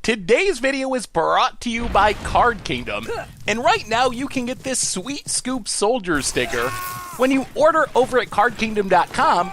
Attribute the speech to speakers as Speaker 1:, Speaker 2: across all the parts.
Speaker 1: Today's video is brought to you by Card Kingdom, and right now you can get this sweet Scoop Soldier sticker when you order over at cardkingdom.com.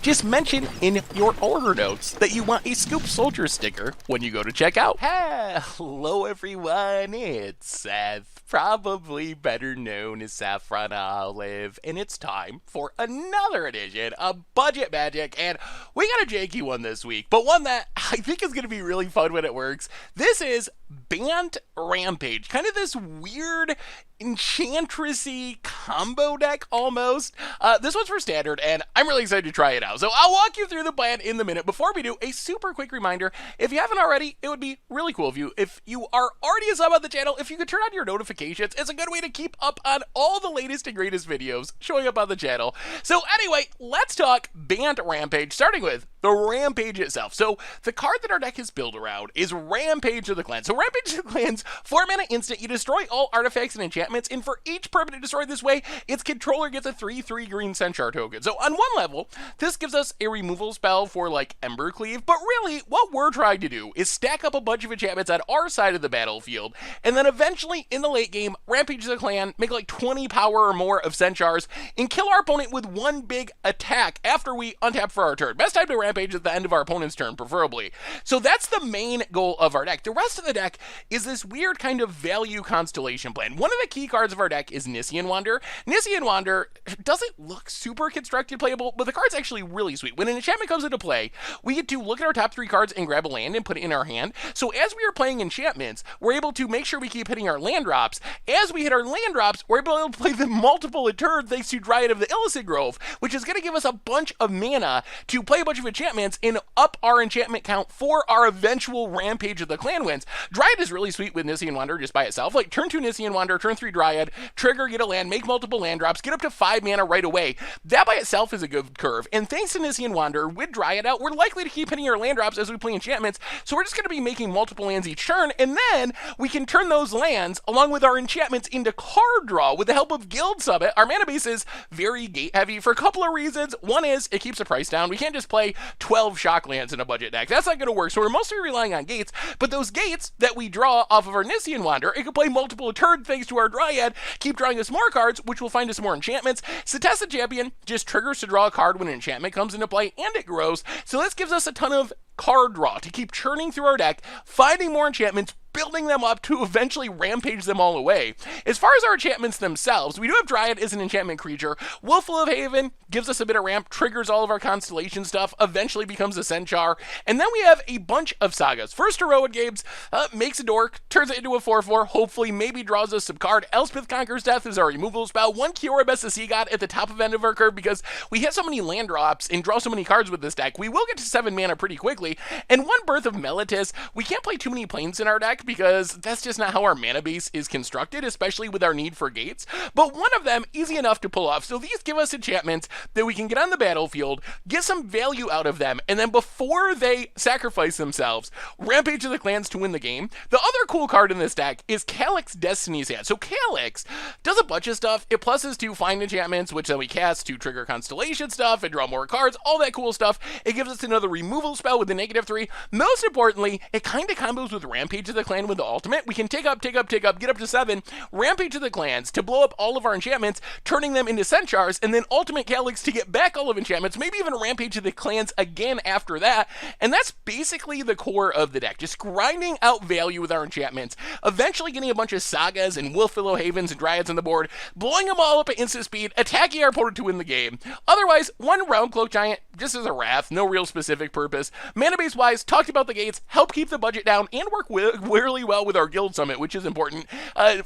Speaker 1: Just mention in your order notes that you want a Scoop Soldier sticker when you go to checkout. Hello everyone, it's Seth, probably better known as Saffron Olive, and it's time for another edition of Budget Magic, and we got a janky one this week, but one that I think is going to be really fun when it works. This is Bant Rampage, kind of this weird enchantressy combo deck almost. This one's for standard, and I'm really excited to try it out. So I'll walk you through the plan in the minute. Before we do, a super quick reminder, if you haven't already, it would be really cool if you are already a sub on the channel, if you could turn on your notifications. It's a good way to keep up on all the latest and greatest videos showing up on the channel. So anyway, let's talk Bant Rampage, starting with the Rampage itself. So the card that our deck is built around is Rampage of the Clans. So Rampage of the Clans, 4-mana instant, you destroy all artifacts and enchantments, and for each permanent destroyed this way, its controller gets a 3/3 green Centaur token. So on one level, this gives us a removal spell for like Embercleave, but really what we're trying to do is stack up a bunch of enchantments on our side of the battlefield, and then eventually in the late game, Rampage of the Clan, make like 20 power or more of Centaurs, and kill our opponent with one big attack after we untap for our turn. Best time to Rampage at the end of our opponent's turn, preferably. So that's the main goal of our deck. The rest of the deck is this weird kind of value constellation plan. One of the key cards of our deck is Nisian Wander. Nisian Wander doesn't look super constructed playable, but the card's actually really sweet. When an enchantment comes into play, we get to look at our top 3 cards and grab a land and put it in our hand. So as we are playing enchantments, we're able to make sure we keep hitting our land drops. As we hit our land drops, we're able to play them multiple a turn thanks to Dryad of the Illicit Grove, which is going to give us a bunch of mana to play a bunch of enchantments and up our enchantment count for our eventual Rampage of the Clan wins. Dryad is really sweet with Nisian Wander just by itself. Like turn 2 Nisian Wander, turn 3 Dryad, trigger, get a land, make multiple land drops, get up to 5 mana right away. That by itself is a good curve. And thanks to Nisian Wander, with Dryad out, we're likely to keep hitting our land drops as we play enchantments. So we're just going to be making multiple lands each turn, and then we can turn those lands along with our enchantments into card draw with the help of Guild Summit. Our mana base is very gate heavy for a couple of reasons. One is it keeps the price down. We can't just play 12 shock lands in a budget deck. That's not going to work. So we're mostly relying on gates, but those gates that we draw off of our Nisian Wander, it can play multiple turns thanks to our Dryad, keep drawing us more cards, which will find us more enchantments. Setesta Champion just triggers to draw a card when an enchantment comes into play, and it grows. So this gives us a ton of card draw to keep churning through our deck, finding more enchantments, building them up to eventually rampage them all away. As far as our enchantments themselves, we do have Dryad as an enchantment creature. Willful of Haven gives us a bit of ramp, triggers all of our constellation stuff, eventually becomes a Centaur, and then we have a bunch of sagas. First Heroic Games makes a dork, turns it into a 4/4, hopefully maybe draws us some card. Elspeth Conquers Death is our removal spell. 1 Kiora Sea God at the top of end of our curve because we hit so many land drops and draw so many cards with this deck. We will get to 7 mana pretty quickly, and 1 Birth of Meletis. We can't play too many planes in our deck because that's just not how our mana base is constructed, especially with our need for gates. But one of them, easy enough to pull off. So these give us enchantments that we can get on the battlefield, get some value out of them, and then before they sacrifice themselves, Rampage of the Clans to win the game. The other cool card in this deck is Calyx Destiny's Hand. So Calyx does a bunch of stuff. It pluses to find enchantments, which then we cast to trigger constellation stuff and draw more cards, all that cool stuff. It gives us another removal spell with a -3. Most importantly, it kind of combos with Rampage of the Clan with the ultimate. We can take up, get up to 7, Rampage of the Clans to blow up all of our enchantments, turning them into Centaurs, and then ultimate Calyx to get back all of enchantments, maybe even Rampage of the Clans again after that. And that's basically the core of the deck, just grinding out value with our enchantments, eventually getting a bunch of sagas and Willful Havens and Dryads on the board, blowing them all up at instant speed, attacking our opponent to win the game. Otherwise, 1 realm-cloacked Giant just as a wrath, no real specific purpose. Mana base wise, talked about the gates, help keep the budget down, and work really well with our Guild Summit, which is important.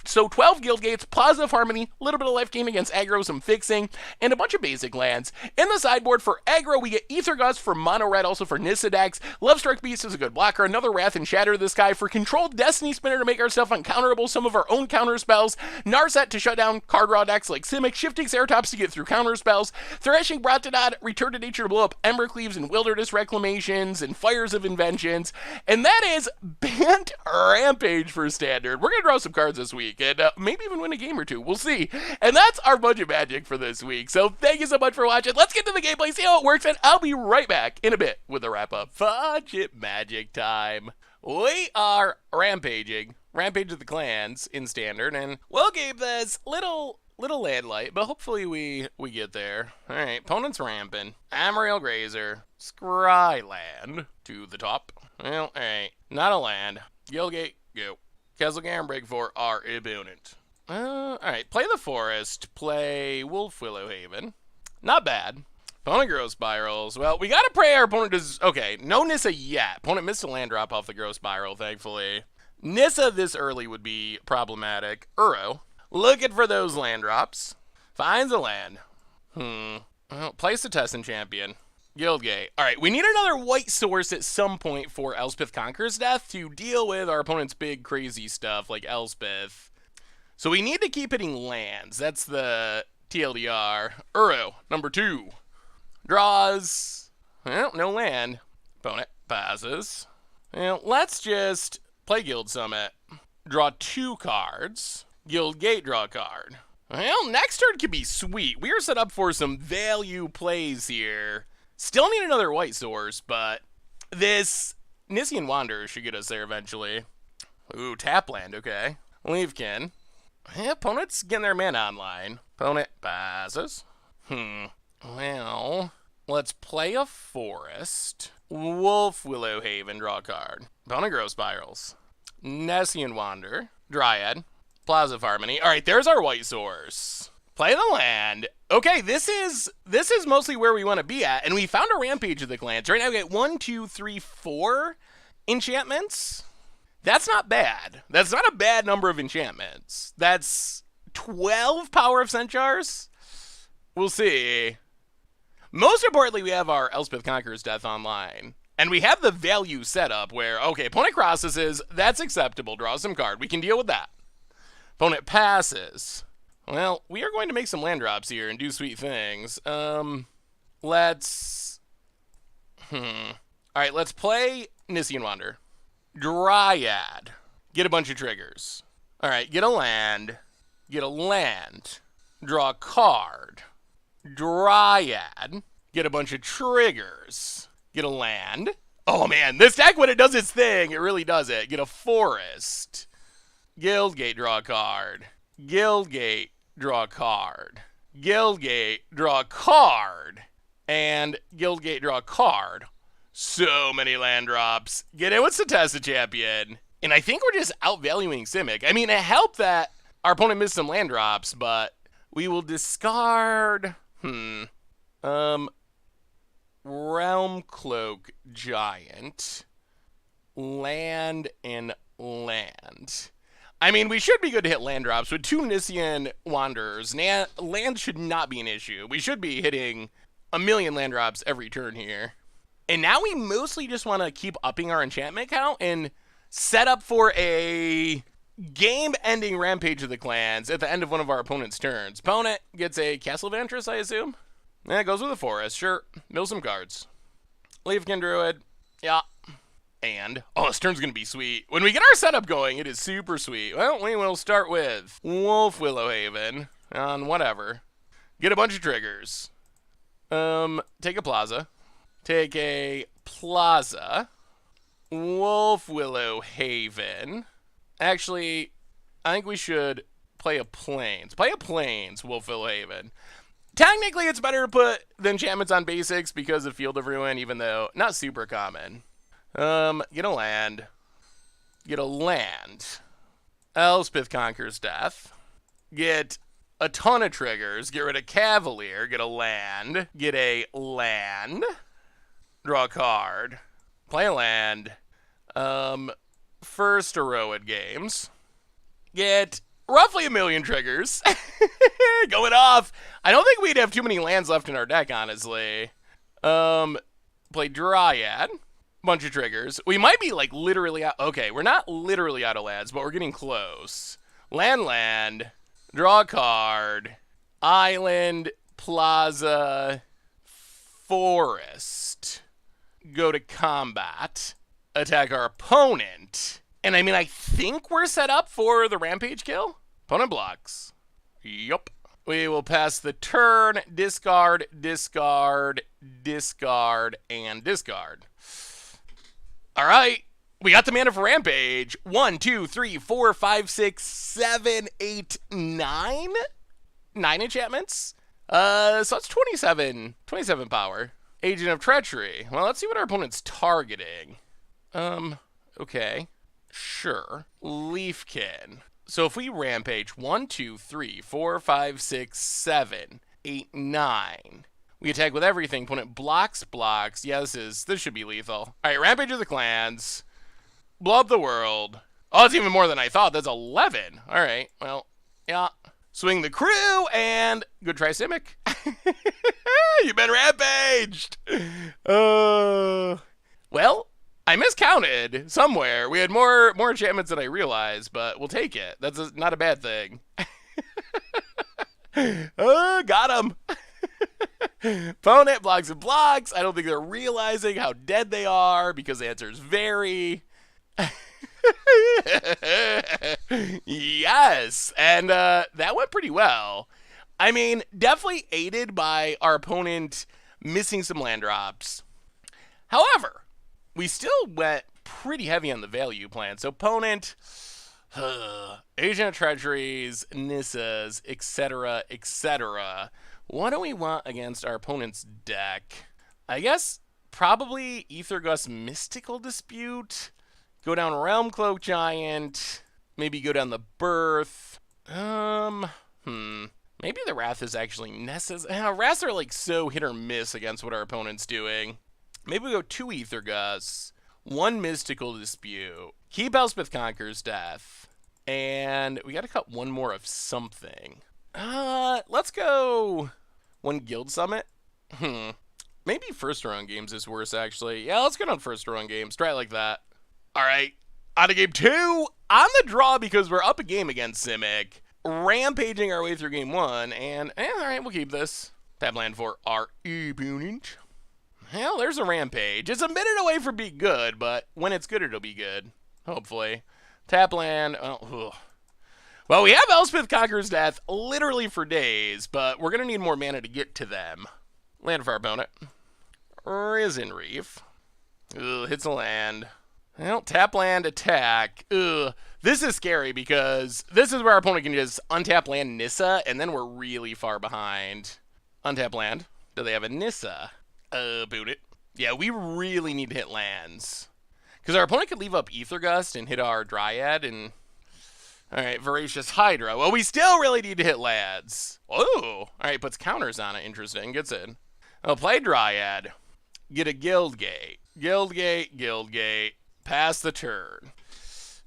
Speaker 1: So 12 Guild Gates, Plaza of Harmony, a little bit of life gain against aggro, some fixing, and a bunch of basic lands. In the sideboard for aggro, we get Ether Gust for mono red, also for Nissa decks. Lovestruck Beast is a good blocker, another Wrath and Shatter the Sky for controlled Destiny Spinner to make ourselves uncounterable, some of our own counter spells. Narset to shut down card raw decks like Simic, Shifting Ceratops to get through counter spells. Thrashing Brontodon, Return to Nature to blow up Embercleaves and Wilderness Reclamations and Fires of Inventions. And that is Bant Rampage for standard. We're going to draw some cards this week and maybe even win a game or two. We'll see. And that's our budget magic for this week. So thank you so much for watching. Let's get to the gameplay, see how it works, and I'll be right back in a bit with a wrap up. Budget magic time. We are rampaging. Rampage of the Clans in Standard, and we'll keep this little land light, but hopefully we get there. Alright, opponent's ramping. Amareal Grazer. Scryland to the top. Well, alright. Not a land. Guildgate, go. Kesselgarn, break for our opponent. Alright, play the Forest. Play Wolf Willowhaven. Not bad. Opponent Growth Spirals. Well, we gotta pray our opponent does... Okay, no Nissa yet. Opponent missed a land drop off the Growth Spiral, thankfully. Nissa this early would be problematic. Uro. Looking for those land drops. Finds a land. Well, place a Tessin Champion. Guildgate. Alright, we need another white source at some point for Elspeth Conqueror's Death to deal with our opponent's big crazy stuff like Elspeth. So we need to keep hitting lands. That's the TLDR. Uro, number 2. Draws. Well, no land. Opponent passes. Well, let's just play Guild Summit. Draw 2 cards. Guildgate, draw a card. Well, next turn could be sweet. We are set up for some value plays here. Still need another white source, but this Nissian Wanderer should get us there eventually. Ooh, tap land, okay. Leafkin. Yeah, opponent's getting their mana online. Opponent passes. Well, let's play a Forest. Wolf Willowhaven, draw a card. Opponent Growth Spirals. Nissian Wanderer. Dryad. Plaza of Harmony. All right, there's our white source. Play the land. Okay, this is mostly where we want to be at, and we found a Rampage of the Clans. Right now we get 1, 2, 3, 4 enchantments. That's not bad. That's not a bad number of enchantments. That's 12 Power of Centaurs. We'll see. Most importantly, we have our Elspeth Conqueror's Death online. And we have the value set up where, okay, opponent crosses, that's acceptable. Draw some card. We can deal with that. Opponent passes. Well, we are going to make some land drops here and do sweet things. Let's... Alright, let's play Nissian Wanderer. Dryad. Get a bunch of triggers. Alright, get a land. Get a land. Draw a card. Dryad. Get a bunch of triggers. Get a land. Oh man, this deck, when it does its thing, it really does it. Get a Forest. Guildgate, draw a card. Guildgate, draw a card. Guildgate, draw a card. And Guildgate, draw a card. So many land drops. Get in with Tessin Champion. And I think we're just outvaluing Simic. I mean, it helped that our opponent missed some land drops, but we will discard... realm-cloacked Giant. Land and land. I mean, we should be good to hit land drops. With 2 Nissian Wanderers, land should not be an issue. We should be hitting a million land drops every turn here. And now we mostly just want to keep upping our enchantment count and set up for a game-ending Rampage of the Clans at the end of one of our opponent's turns. Opponent gets a Castle Vantress, I assume? Yeah, it goes with a Forest. Sure. Mill some cards. Leafkin Druid. Yeah. And, oh, this turn's going to be sweet. When we get our setup going, it is super sweet. Well, we will start with Wolf Willowhaven on whatever. Get a bunch of triggers. Take a Plaza. Take a Plaza. Wolf Willowhaven. Actually, I think we should play a Plains. Play a Plains, Wolf Willowhaven. Technically, it's better to put the enchantments on basics because of Field of Ruin, even though not super common. Get a land. Get a land. Elspeth Conqueror's Death. Get a ton of triggers. Get rid of Cavalier. Get a land. Get a land. Draw a card. Play a land. First Heroic Games. Get roughly a million triggers. Going off. I don't think we'd have too many lands left in our deck, honestly. Play Dryad. Bunch of triggers. We might be like literally out. Okay, we're not literally out of lands, but we're getting close. Land. Draw a card. Island. Plaza. Forest. Go to combat. Attack our opponent. And I mean, I think we're set up for the Rampage kill. Opponent blocks. Yup. We will pass the turn. Discard, discard, discard, and discard. All right. We got the mana for Rampage. 1, 2, 3, 4, 5, 6, 7, 8, 9? 9 enchantments? So that's 27 power. Agent of Treachery. Well, let's see what our opponent's targeting. Okay. Sure. Leafkin. So if we Rampage 1, 2, 3, 4, 5, 6, 7, 8, 9. We attack with everything. Opponent blocks. Yeah, this should be lethal. Alright, Rampage of the Clans. Blow up the world. Oh, that's even more than I thought. That's 11. Alright, well, yeah. Swing the crew, and good try, Simic. You've been rampaged! Well, I miscounted somewhere. We had more enchantments than I realized, but we'll take it. That's not a bad thing. Got him! Opponent blocks and blocks. I don't think they're realizing how dead they are because the answer is very. Yes, and that went pretty well. I mean, definitely aided by our opponent missing some land drops. However, we still went pretty heavy on the value plan. So opponent, Agent of Treasuries, Nissas, etc., etc. What do we want against our opponent's deck? I guess probably Aethergust Mystical Dispute. Go down realm-cloacked Giant. Maybe go down the Birth. Maybe the Wrath is actually necessary. Wraths are like so hit or miss against what our opponent's doing. Maybe we go 2 Aethergusts, 1 Mystical Dispute. Keep Elspeth Conqueror's Death. And we gotta cut 1 more of something. Let's go 1 Guild Summit. Maybe first round games is worse, actually. Yeah, let's go on first round games. Try it like that. All right, on to game 2. On the draw because we're up a game against Simic. Rampaging our way through game 1. And, all right, we'll keep this. Tap land for our opponent. Hell, there's a Rampage. It's a minute away from being good, but when it's good, it'll be good. Hopefully. Tap land. Well, we have Elspeth Conqueror's Death literally for days, but we're going to need more mana to get to them. Land for our opponent. Risen Reef. Hits a land. Well, tap land, attack. This is scary because this is where our opponent can just untap land Nissa, and then we're really far behind. Untap land. Do they have a Nissa? Boot it. Yeah, we really need to hit lands. Because our opponent could leave up Aethergust and hit our Dryad and... Alright, Voracious Hydra. Well, we still really need to hit lands. Oh! Alright, puts counters on it. Interesting. Gets in. Oh, play Dryad. Get a Guildgate. Guildgate. Pass the turn.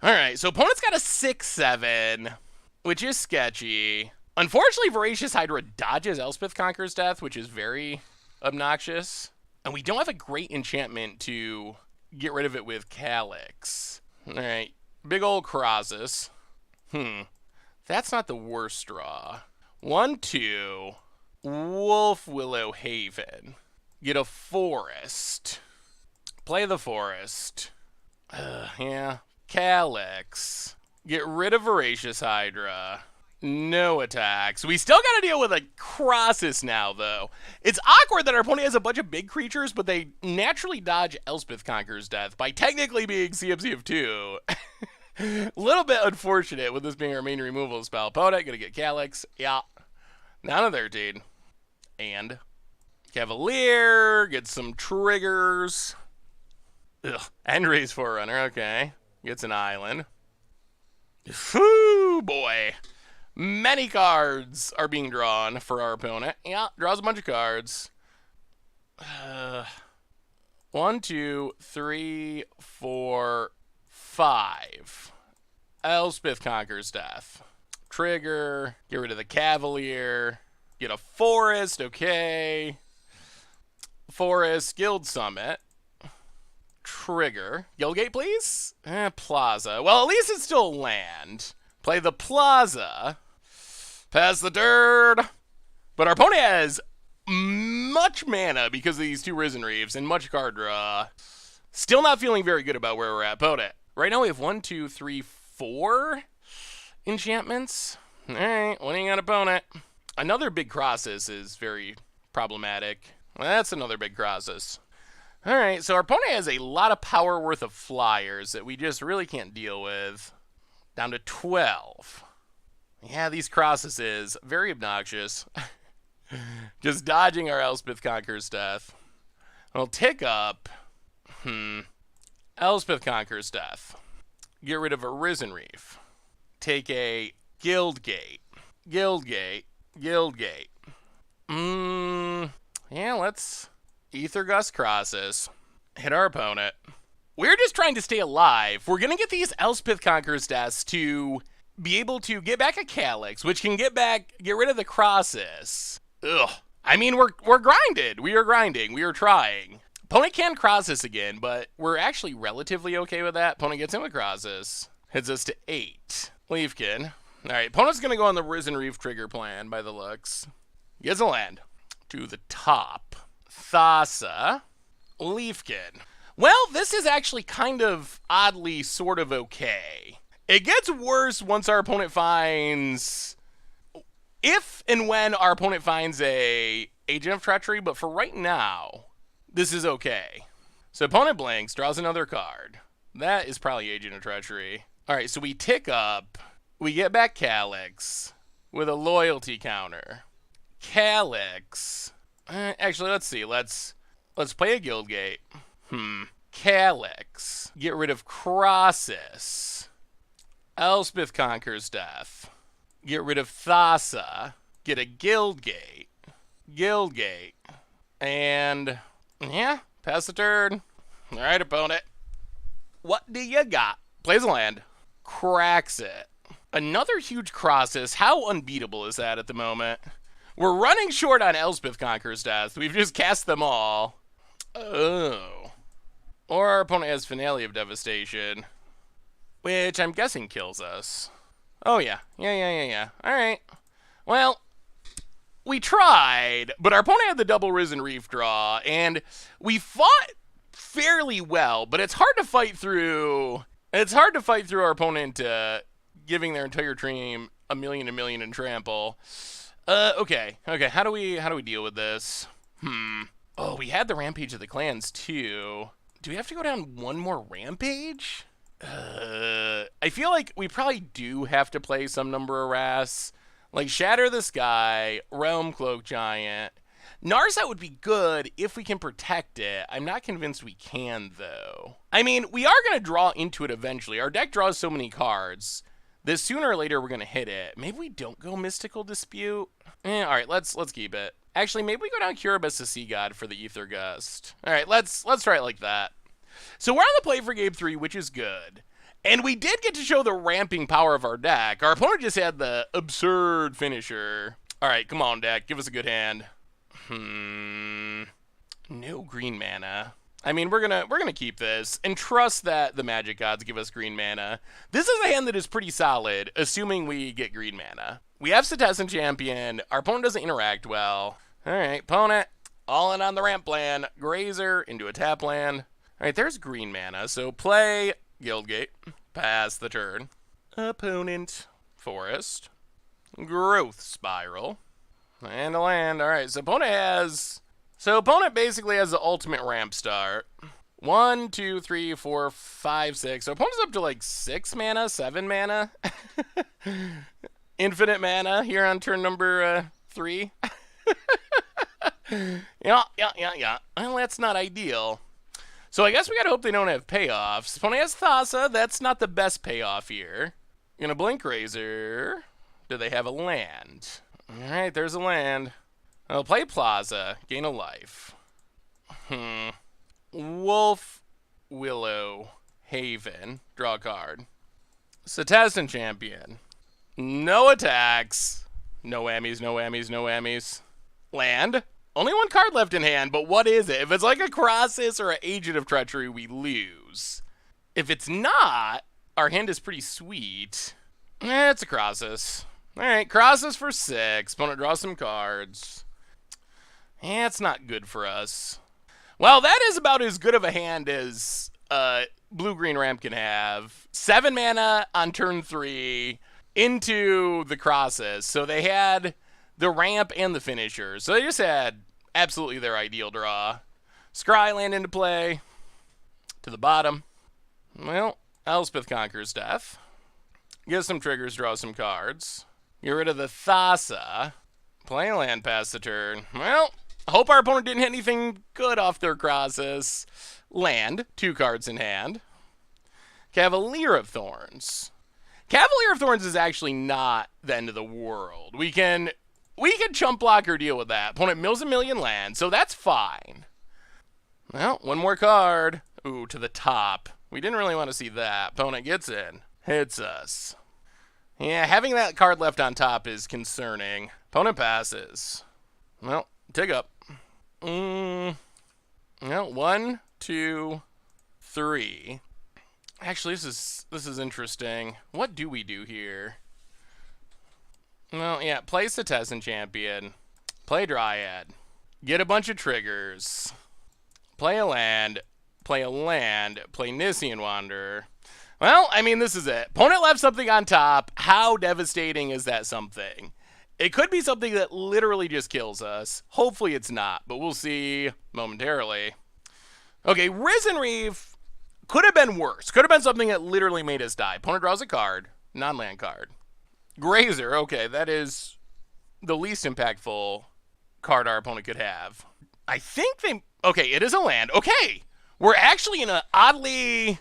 Speaker 1: Alright, so opponent's got a 6-7, which is sketchy. Unfortunately, Voracious Hydra dodges Elspeth Conqueror's Death, which is very obnoxious. And we don't have a great enchantment to get rid of it with Calyx. Alright, big old Colossus. That's not the worst draw. 1, 2. Wolf Willow Haven. Get a forest. Play the forest. Yeah. Calyx. Get rid of Voracious Hydra. No attacks. We still gotta deal with a Colossus now, though. It's awkward that our opponent has a bunch of big creatures, but they naturally dodge Elspeth Conqueror's Death by technically being CMC of 2. A little bit unfortunate with this being our main removal spell. Opponent, gonna get Calyx. Yeah. Down to 13. And Cavalier, get some triggers. Endray's Forerunner, okay. Gets an island. Whew, boy. Many cards are being drawn for our opponent. Yeah, draws a bunch of cards. 1, 2, 3, 4, 5. Elspeth Conqueror's Death. Trigger. Get rid of the Cavalier. Get a forest, okay. Forest, Guild Summit. Trigger. Guildgate, please? Plaza. Well, at least it's still land. Play the Plaza. Pass the dirt. But our opponent has much mana because of these 2 Risen Reefs and much card draw. Still not feeling very good about where we're at, opponent. Right now we have 1, 2, 3, 4 enchantments. Alright, winning on opponent. Another big Colossus is very problematic. That's another big Colossus. Alright, so our opponent has a lot of power worth of flyers that we just really can't deal with. Down to 12. Yeah, these crosses is very obnoxious. Just dodging our Elspeth Conqueror's Death. We'll tick up. Elspeth Conqueror's Death. Get rid of a Risen Reef. Take a Guildgate. Guildgate. Guildgate. Yeah, let's Ether Gust crosses. Hit our opponent. We're just trying to stay alive. We're going to get these Elspeth Conqueror's Deaths to be able to get back a Calyx, which can get rid of the crosses. Ugh. I mean, we're grinded. We are grinding. We are trying. Opponent can cross this again, but we're actually relatively okay with that. Opponent gets in with crosses. Hits us to 8. Leafkin. Alright, opponent's going to go on the Risen Reef trigger plan by the looks. Gets a land. To the top. Thassa. Leafkin. Well, this is actually kind of oddly sort of okay. It gets worse once our opponent finds... If and when our opponent finds a Agent of Treachery, but for right now, this is okay. So opponent blinks, draws another card. That is probably Agent of Treachery. Alright, so we tick up. We get back Calyx with a loyalty counter. Calyx. Actually, let's see. Let's play a Guildgate. Calyx. Get rid of Crossus. Elspeth Conqueror's Death. Get rid of Thassa. Get a Guildgate. Guildgate. And, yeah, pass the turn. Alright, opponent. What do you got? Plays a land. Cracks it. Another huge Crossus. How unbeatable is that at the moment? We're running short on Elspeth Conqueror's Death. We've just cast them all. Oh. Or our opponent has Finale of Devastation, which I'm guessing kills us. Oh, yeah. Yeah. Alright. Well, we tried, but our opponent had the double Risen Reef draw, and we fought fairly well, but it's hard to fight through... It's hard to fight through our opponent giving their entire team a million in trample. Okay. How do we deal with this? Oh, we had the Rampage of the Clans too. Do we have to go down one more Rampage? I feel like we probably do have to play some number of Wraths. Like Shatter the Sky, realm-cloacked Giant. Narset would be good if we can protect it. I'm not convinced we can, though. I mean, we are going to draw into it eventually. Our deck draws so many cards that sooner or later we're going to hit it. Maybe we don't go Mystical Dispute. Alright, let's keep it. Actually, maybe we go down Curibus the Sea God for the Ether Gust. Alright, let's try it like that. So we're on the play for game 3, which is good. And we did get to show the ramping power of our deck. Our opponent just had the absurd finisher. Alright, come on, deck. Give us a good hand. No green mana. I mean, we're gonna keep this and trust that the Magic Gods give us green mana. This is a hand that is pretty solid, assuming we get green mana. We have Cetessan Champion. Our opponent doesn't interact well. Alright, opponent. All in on the ramp plan. Grazer into a tap land. Alright, there's green mana, so play Guildgate. Pass the turn. Opponent. Forest. Growth Spiral. And a land. Alright, so opponent basically has the ultimate ramp start. 1, 2, 3, 4, 5, 6. So opponent's up to like 6 mana, 7 mana. Infinite mana here on turn number 3. Yeah. Well, that's not ideal. So I guess we gotta hope they don't have payoffs. Opponent has Thassa. That's not the best payoff here. Gonna blink Razor. Do they have a land? Alright, there's a land. I'll play Plaza. Gain a life. Wolf Willow Haven. Draw a card. Cetessan Champion. No attacks. No whammies. Land. Only one card left in hand, but what is it? If it's like a Crossus or an Agent of Treachery, we lose. If it's not, our hand is pretty sweet. It's a Crossus. Alright, Crossus for 6. Opponent draws some cards. It's not good for us. Well, that is about as good of a hand as blue-green ramp can have. 7 mana on turn 3 into the Crossus. So they had the ramp and the finisher. So they just had absolutely their ideal draw. Scryland into play. To the bottom. Well, Elspeth Conquers Death. Get some triggers, draw some cards. Get rid of the Thassa. Play land past the turn. Well, hope our opponent didn't hit anything good off their crosses. Land, 2 cards in hand. Cavalier of Thorns. Cavalier of Thorns is actually not the end of the world. We can chump block or deal with that. Opponent mills a million lands, so that's fine. Well, one more card. Ooh, to the top. We didn't really want to see that. Opponent gets in. Hits us. Yeah, having that card left on top is concerning. Opponent passes. Well, dig up. Well, 1, 2, 3. Actually, this is interesting. What do we do here? Well, yeah, play Cetessan Champion. Play Dryad. Get a bunch of triggers. Play a land. Play a land. Play Nissian Wanderer. Well, I mean, this is it. Opponent left something on top. How devastating is that something? It could be something that literally just kills us. Hopefully it's not, but we'll see momentarily. Okay, Risen Reef could have been worse. Could have been something that literally made us die. Opponent draws a card. Non-land card. Grazer. Okay, that is the least impactful card our opponent could have. I think they... Okay, it is a land. Okay, we're actually in an oddly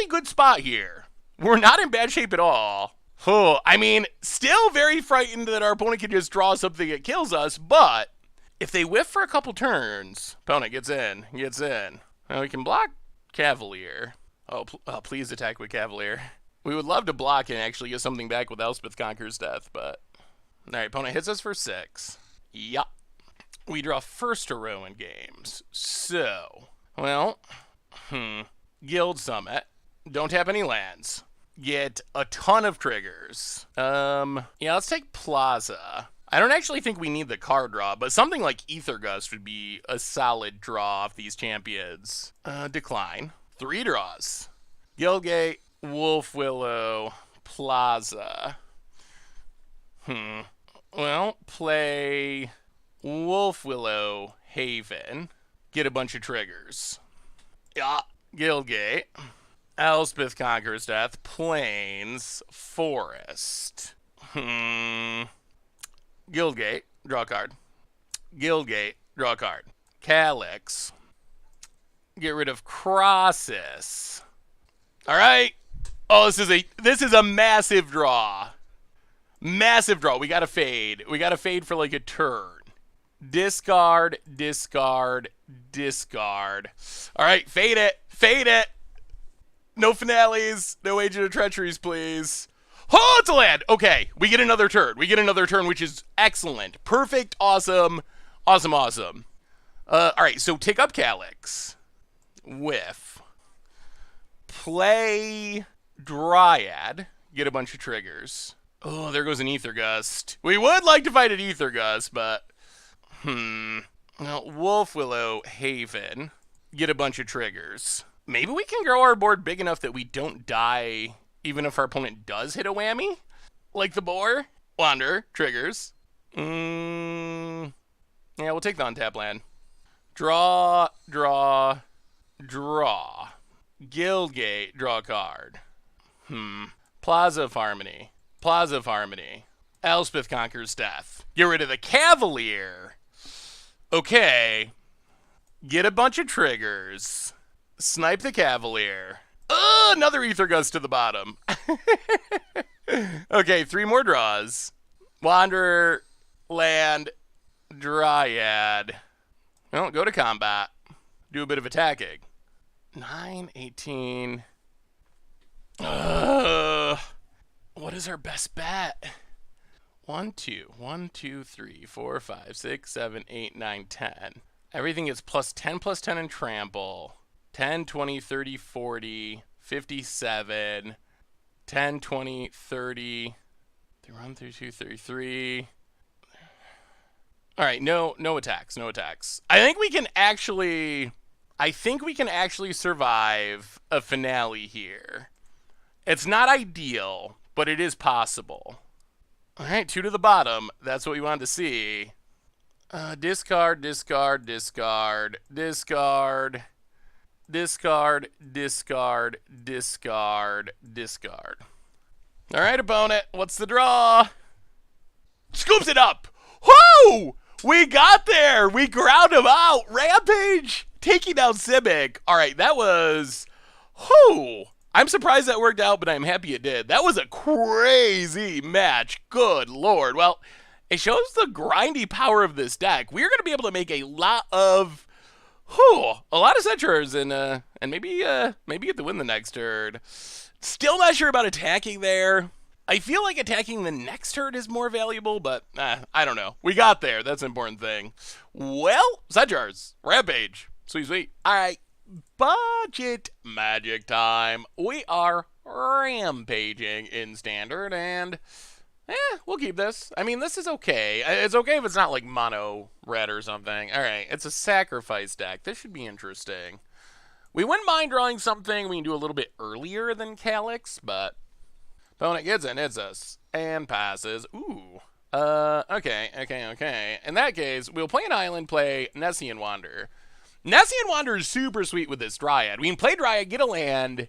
Speaker 1: good spot here. We're not in bad shape at all. Oh, I mean, still very frightened that our opponent can just draw something that kills us, but if they whiff for a couple turns, opponent gets in. Well, we can block Cavalier. Oh, please attack with Cavalier. We would love to block and actually get something back with Elspeth Conquers Death, but... Alright, opponent hits us for 6. Yup. We draw first to row in games. So, well, Guild Summit. Don't tap any lands. Get a ton of triggers. Yeah, let's take Plaza. I don't actually think we need the card draw, but something like Ether Gust would be a solid draw off these champions. Decline. 3 draws. Guildgate, Wolf Willow, Plaza. Well, play Wolf Willow, Haven. Get a bunch of triggers. Yeah, Guildgate. Elspeth Conquers Death, Plains, Forest. Guildgate, draw a card. Guildgate, draw a card. Calyx. Get rid of Crossus. All right. Oh, this is a massive draw. Massive draw. We got to fade. We got to fade for like a turn. Discard, discard, discard. All right, fade it. Fade it. No finales. No Agent of Treacheries, please. Oh, it's a land. Okay, we get another turn. We get another turn, which is excellent. Perfect. Awesome. Awesome, awesome. All right, so take up Calyx. Whiff. Play Dryad. Get a bunch of triggers. Oh, there goes an Ether Gust. We would like to fight an Ether Gust, but... Well, Wolf Willow, Haven. Get a bunch of triggers. Maybe we can grow our board big enough that we don't die even if our opponent does hit a whammy? Like the boar? Wander, triggers. Yeah, we'll take the untap land. Draw, draw, draw. Guildgate, draw a card. Plaza of Harmony. Plaza of Harmony. Elspeth Conquers Death. Get rid of the Cavalier. Okay. Get a bunch of triggers. Snipe the Cavalier. Another Ether Gust to the bottom. Okay, 3 more draws. Wanderer, land, Dryad. Well, go to combat. Do a bit of attacking. 9, 18. What is our best bet? 1, 2, 1, 2, 3, 4, 5, 6, 7, 8, 9, 10. Everything is plus 10 in trample. 10, 20, 30, 40, 57, 10, 20, 30, 1, 2, 33. All right, no attacks, no attacks. I think we can actually survive a finale here. It's not ideal, but it is possible. All right, 2 to the bottom. That's what we wanted to see. Discard, discard, discard, discard, discard, discard, discard, discard. All right, opponent, what's the draw? Scoops it up. Whoo! We got there. We ground him out. Rampage taking down Simic. All right, that was... Whoo! I'm surprised that worked out, but I'm happy it did. That was a crazy match. Good Lord. Well, it shows the grindy power of this deck. We're going to be able to make a lot of... a lot of Centaurs and maybe get the win the next turn. Still not sure about attacking there. I feel like attacking the next turn is more valuable, but I don't know. We got there. That's an important thing. Well, Centaurs, Rampage. Sweet, sweet. All right, budget magic time. We are rampaging in standard, and we'll keep this. I mean, this is okay. It's okay if it's not like mono red or something. All right, it's a sacrifice deck. This should be interesting. We wouldn't mind drawing something we can do a little bit earlier than Calyx, but opponent gets in, hits us, and passes. Ooh. Okay. In that case, we'll play an island, play Nessian Wander. Nessian Wander is super sweet with this Dryad. We can play Dryad, get a land.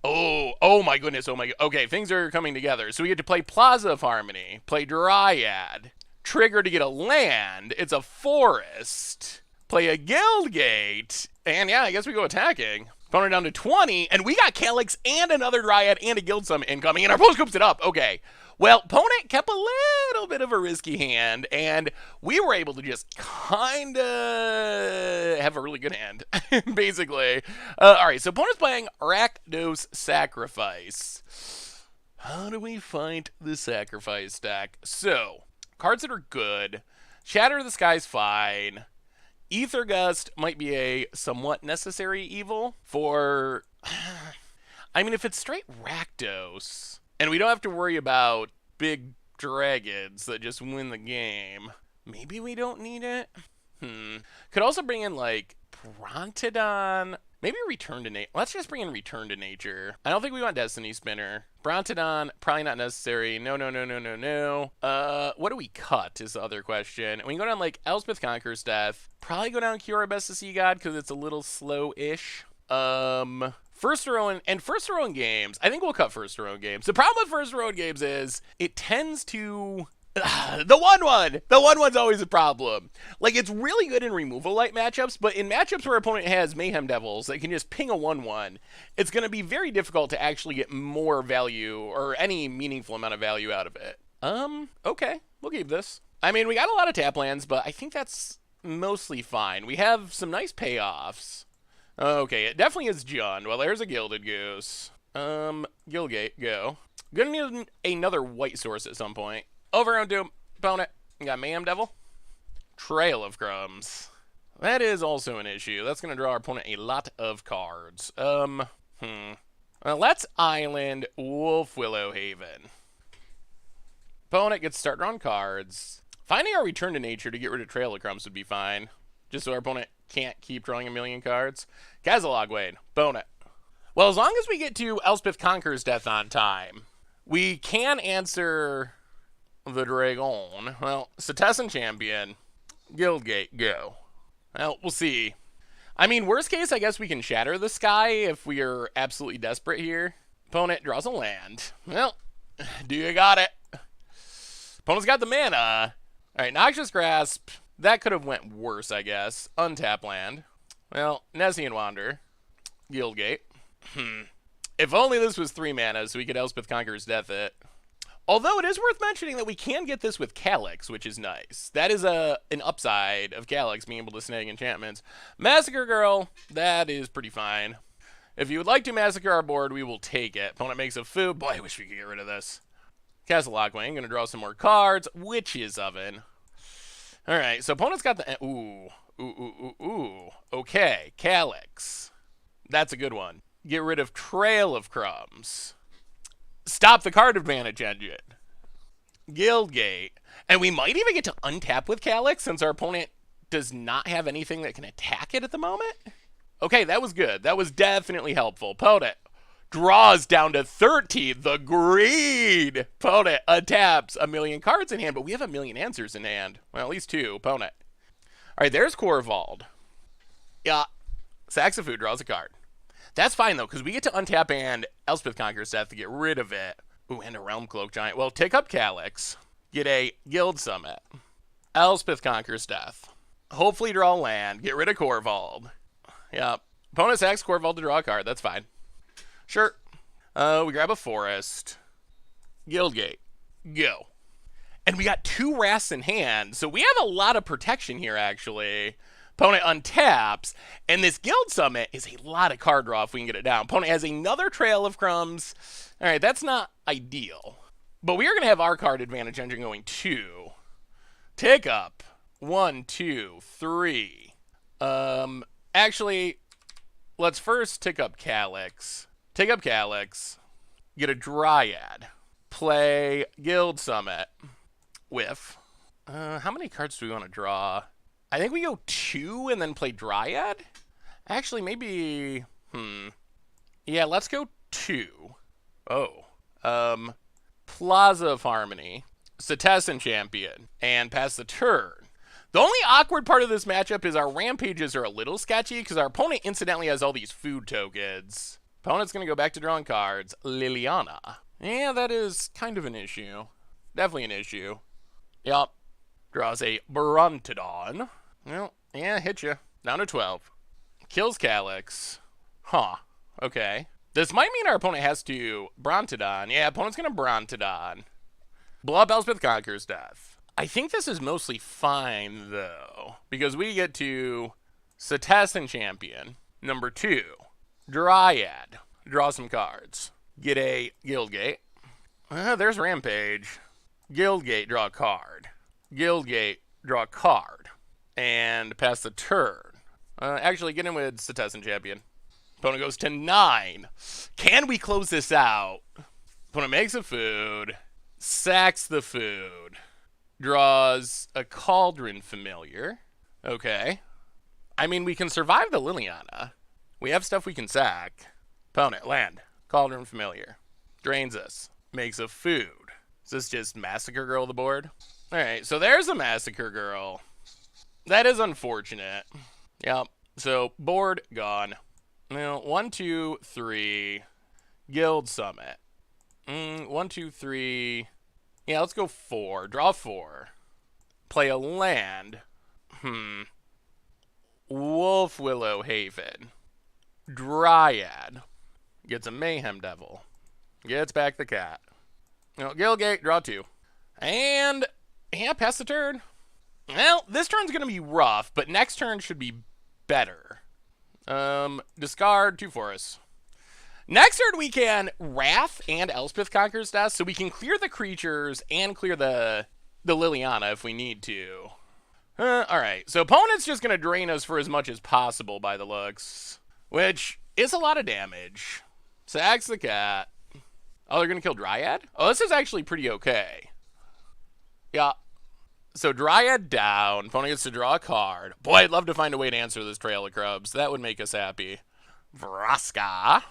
Speaker 1: Oh my goodness, Okay, things are coming together. So we get to play Plaza of Harmony, play Dryad, trigger to get a land. It's a forest. Play a Guildgate, and yeah, I guess we go attacking. Opponent down to 20, and we got Calyx and another Dryad and a Guild Summon incoming, and our opponent scoops it up. Okay. Well, opponent kept a little bit of a risky hand, and we were able to just kind of have a really good hand, basically. All right, so opponent's playing Rakdos Sacrifice. How do we fight the Sacrifice deck? So, cards that are good. Shatter the Sky's fine. Ether Gust might be a somewhat necessary evil for... I mean, if it's straight Rakdos, and we don't have to worry about big dragons that just win the game, maybe we don't need it? Could also bring in, like, Brontodon. Maybe Return to Nature. Let's just bring in Return to Nature. I don't think we want Destiny Spinner. Brontodon, probably not necessary. No. What do we cut is the other question. We can go down, like, Elspeth Conquers Death. Probably go down Kiora Best to See God because it's a little slow-ish. First Heroine games. I think we'll cut First Heroine games. The problem with First Heroine games is it tends to... The 1/1! The 1/1's always a problem. Like, it's really good in removal light matchups, but in matchups where opponent has Mayhem Devils that can just ping a 1/1, it's going to be very difficult to actually get more value or any meaningful amount of value out of it. Okay. We'll keep this. I mean, we got a lot of tap lands, but I think that's mostly fine. We have some nice payoffs. Okay, it definitely is Jund. Well, there's a Gilded Goose. Guildgate, go. Gonna need another white source at some point. Over on Doom. Opponent. We got Mayhem Devil. Trail of Crumbs. That is also an issue. That's going to draw our opponent a lot of cards. Well, let's Island Wolf Willow Haven. Opponent gets to start drawing cards. Finding our Return to Nature to get rid of Trail of Crumbs would be fine. Just so our opponent can't keep drawing a million cards. Kazalog Wade. Opponent. Well, as long as we get to Elspeth Conquers Death on time, we can answer... the Dragon. Well, Setessan Champion. Guildgate, go. Well, we'll see. I mean, worst case, I guess we can Shatter the Sky if we are absolutely desperate here. Opponent draws a land. Well, do you got it? Opponent's got the mana. Alright, Noxious Grasp. That could have went worse, I guess. Untap land. Well, Nessian Wander. Guildgate. If only this was 3 mana so we could Elspeth Conqueror's Death it. Although it is worth mentioning that we can get this with Calyx, which is nice. That is an upside of Calyx being able to snag enchantments. Massacre Girl, that is pretty fine. If you would like to massacre our board, we will take it. Opponent makes a food. Boy, I wish we could get rid of this. Castle Lockwing, gonna draw some more cards. Witch's Oven. Alright, so opponent's got the... Ooh. Okay, Calyx. That's a good one. Get rid of Trail of Crumbs. Stop the card advantage engine. Guildgate. And we might even get to untap with Calyx since our opponent does not have anything that can attack it at the moment. Okay, that was good. That was definitely helpful. Opponent. Draws down to 13. The greed. Opponent untaps a million cards in hand, but we have a million answers in hand. Well, at least 2. Opponent. All right, there's Corvald. Yeah. Sacks of food draws a card. That's fine, though, because we get to untap and Elspeth Conqueror's Death to get rid of it. Ooh, and a realm-cloacked giant. Well, take up Calyx. Get a Guild Summit. Elspeth Conqueror's Death. Hopefully draw land. Get rid of Corvald. Yeah. Opponent sacks Corvald to draw a card. That's fine. Sure. We grab a forest. Guildgate. Go. And we got 2 wraths in hand, so we have a lot of protection here, actually. Opponent untaps, and this Guild Summit is a lot of card draw if we can get it down. Opponent has another Trail of Crumbs. All right, that's not ideal. But we are going to have our card advantage engine going 2. Take up. 1, 2, 3. Actually, let's first tick up Calyx. Take up Calyx. Get a Dryad. Play Guild Summit. Whiff. How many cards do we want to draw? I think we go 2 and then play Dryad? Actually, maybe... Yeah, let's go 2. Oh. Plaza of Harmony. Setessan Champion. And pass the turn. The only awkward part of this matchup is our Rampages are a little sketchy because our opponent incidentally has all these food tokens. Opponent's going to go back to drawing cards. Liliana. Yeah, that is kind of an issue. Definitely an issue. Yup. Draws a Brontodon. Well, yeah, hit you. Down to 12. Kills Calyx. Huh. Okay. This might mean our opponent has to Brontodon. Yeah, opponent's going to Brontodon. Blow up Elspeth Conqueror's Death. I think this is mostly fine, though, because we get to Setessan Champion. Number 2. Dryad. Draw some cards. Get a Guildgate. There's Rampage. Guildgate, draw a card. Guildgate, draw a card. And pass the turn. Actually, get in with Setessan Champion. Opponent goes to 9. Can we close this out? Opponent makes a food. Sacks the food. Draws a Cauldron Familiar. Okay. I mean, we can survive the Liliana. We have stuff we can sack. Opponent, land. Cauldron Familiar. Drains us. Makes a food. Is this just Massacre Girl the board? Alright, so there's a Massacre Girl. That is unfortunate. Yep. So, board gone. Well, 1, 2, 3. Guild Summit. 1, 2, 3. Yeah, let's go 4. Draw 4. Play a land. Wolf Willow Haven. Dryad. Gets a Mayhem Devil. Gets back the cat. No, Guildgate, draw 2. And, yeah, pass the turn. Well, this turn's going to be rough, but next turn should be better. Discard 2 forests. Next turn we can Wrath and Elspeth Conqueror's Death, so we can clear the creatures and clear the Liliana if we need to. Alright, so opponent's just going to drain us for as much as possible by the looks, which is a lot of damage. Sacks the cat. Oh, they're going to kill Dryad? Oh, this is actually pretty okay. Yeah. So Dryad down. Opponent gets to draw a card. Boy, I'd love to find a way to answer this Trail of Crumbs. That would make us happy. Vraska.